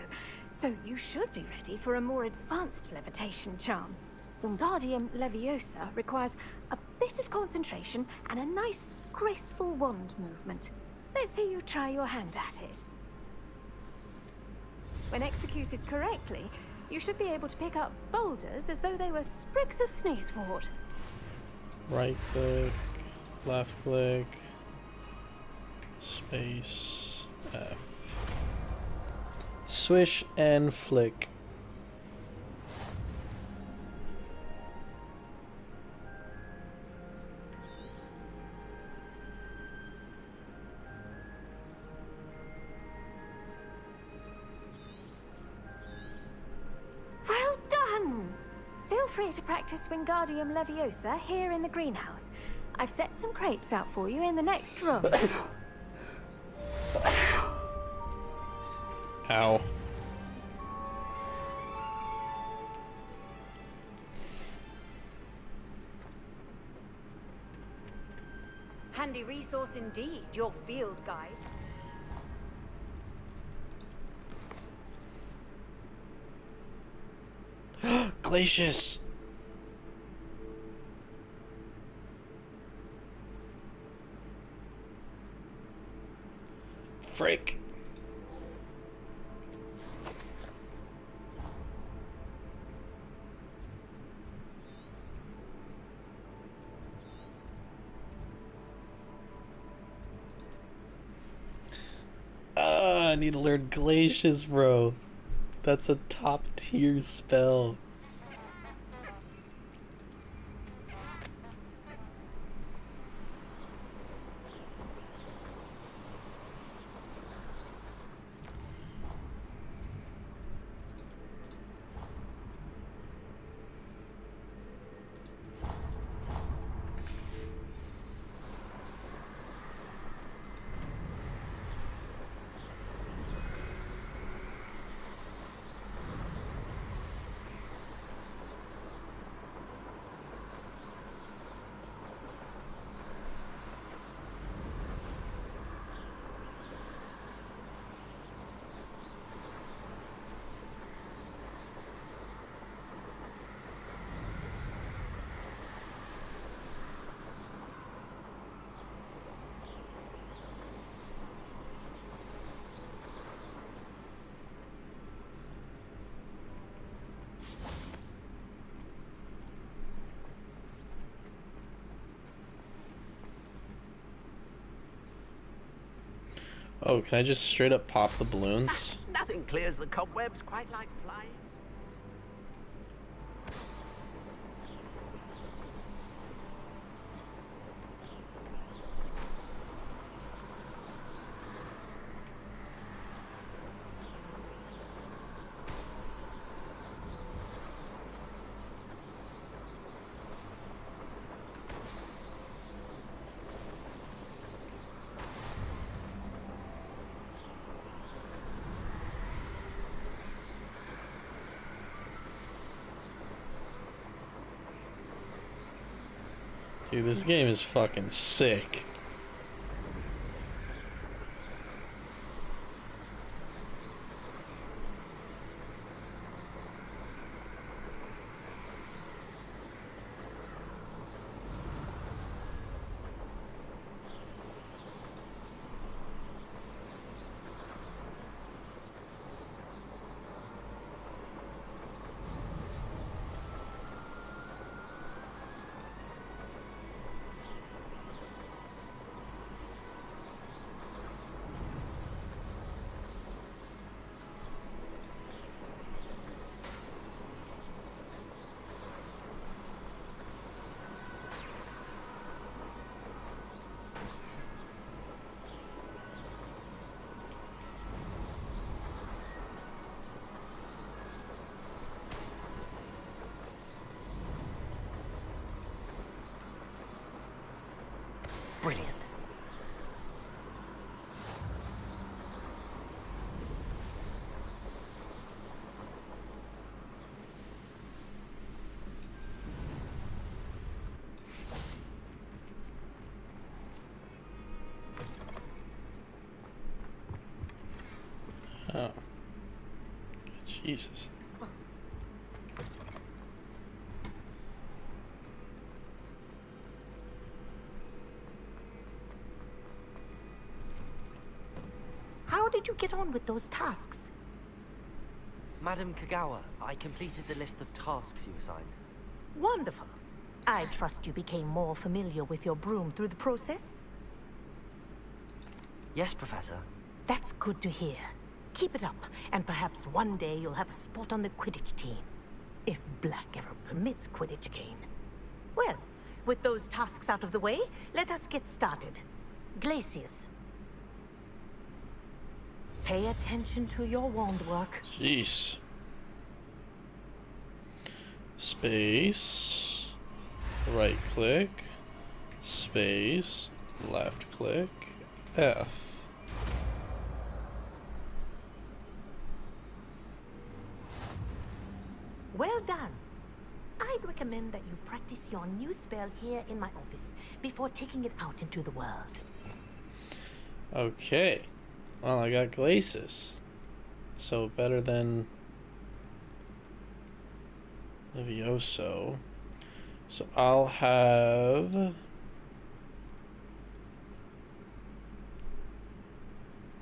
so you should be ready for a more advanced levitation charm. Wingardium Leviosa requires a bit of concentration and a nice, graceful wand movement. Let's see you try your hand at it. When executed correctly, you should be able to pick up boulders as though they were sprigs of sneezewort. Right click, left click, space, F. Swish and flick. Feel free to practice Wingardium Leviosa here in the greenhouse. I've set some crates out for you in the next room. Ow. Handy resource indeed, your field guide. Glacius! Frick! I need to learn Glacius, bro. That's a top tier spell. Oh, can I just straight up pop the balloons? Nothing clears the cobwebs quite like flying. Dude, this game is fucking sick. Brilliant. Oh. Jesus. How did you get on with those tasks? Madam Kagawa, I completed the list of tasks you assigned. Wonderful. I trust you became more familiar with your broom through the process? Yes, Professor. That's good to hear. Keep it up, and perhaps one day you'll have a spot on the Quidditch team. If Black ever permits Quidditch again. Well, with those tasks out of the way, let us get started. Glacius. Pay attention to your wand work. Jeez. Space. Right click. Space. Left click. F. Well done. I'd recommend that you practice your new spell here in my office before taking it out into the world. Okay. Well, I got Glacis. So better than Levioso. So I'll have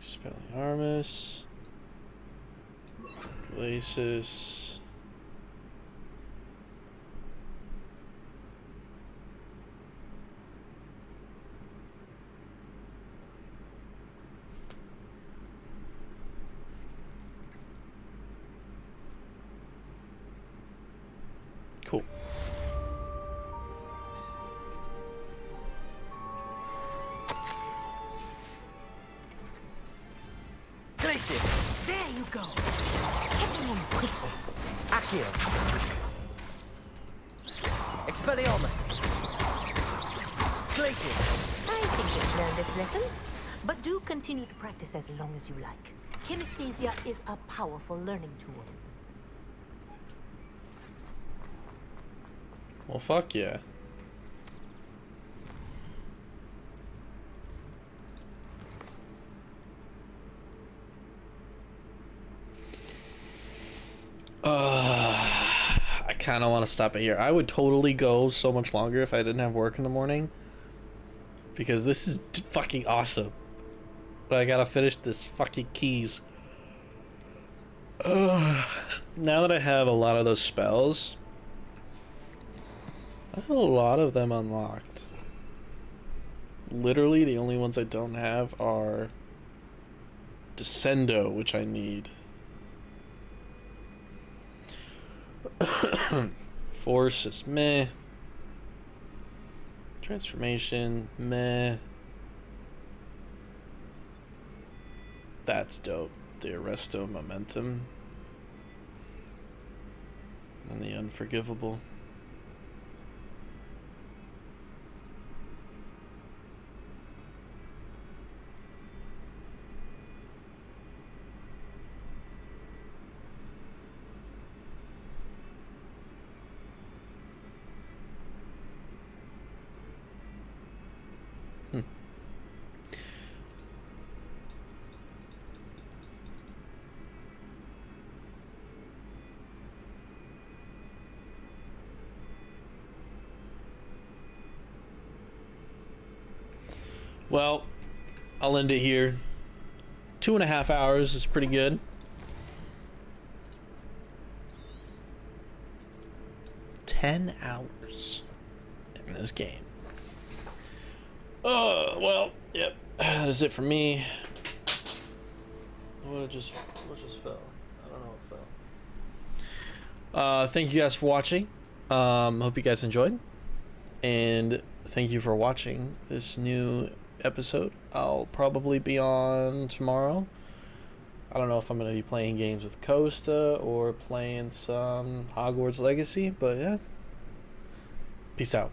Expelliarmus, Glacis. Cool. Glacius! There you go. Get in quickly. Accio. Expelliarmus. Glacius! I think it's learned its lesson. But do continue to practice as long as you like. Kinesthesia is a powerful learning tool. Well, fuck yeah. I kind of want to stop it here. I would totally go so much longer if I didn't have work in the morning. Because this is fucking awesome. But I gotta finish this fucking keys. Now that I have a lot of those spells, I have a lot of them unlocked. Literally, the only ones I don't have are Descendo, which I need. Force is meh. Transformation, meh. That's dope. The Arresto Momentum. And the Unforgivable. Well, I'll end it here. 2.5 hours is pretty good. $10 hours in this game. Well, yep. That is it for me. What just fell? I don't know what fell. Thank you guys for watching. Hope you guys enjoyed. And thank you for watching this new episode. I'll probably be on tomorrow. I don't know if I'm going to be playing games with Costa or playing some Hogwarts Legacy, but yeah. Peace out.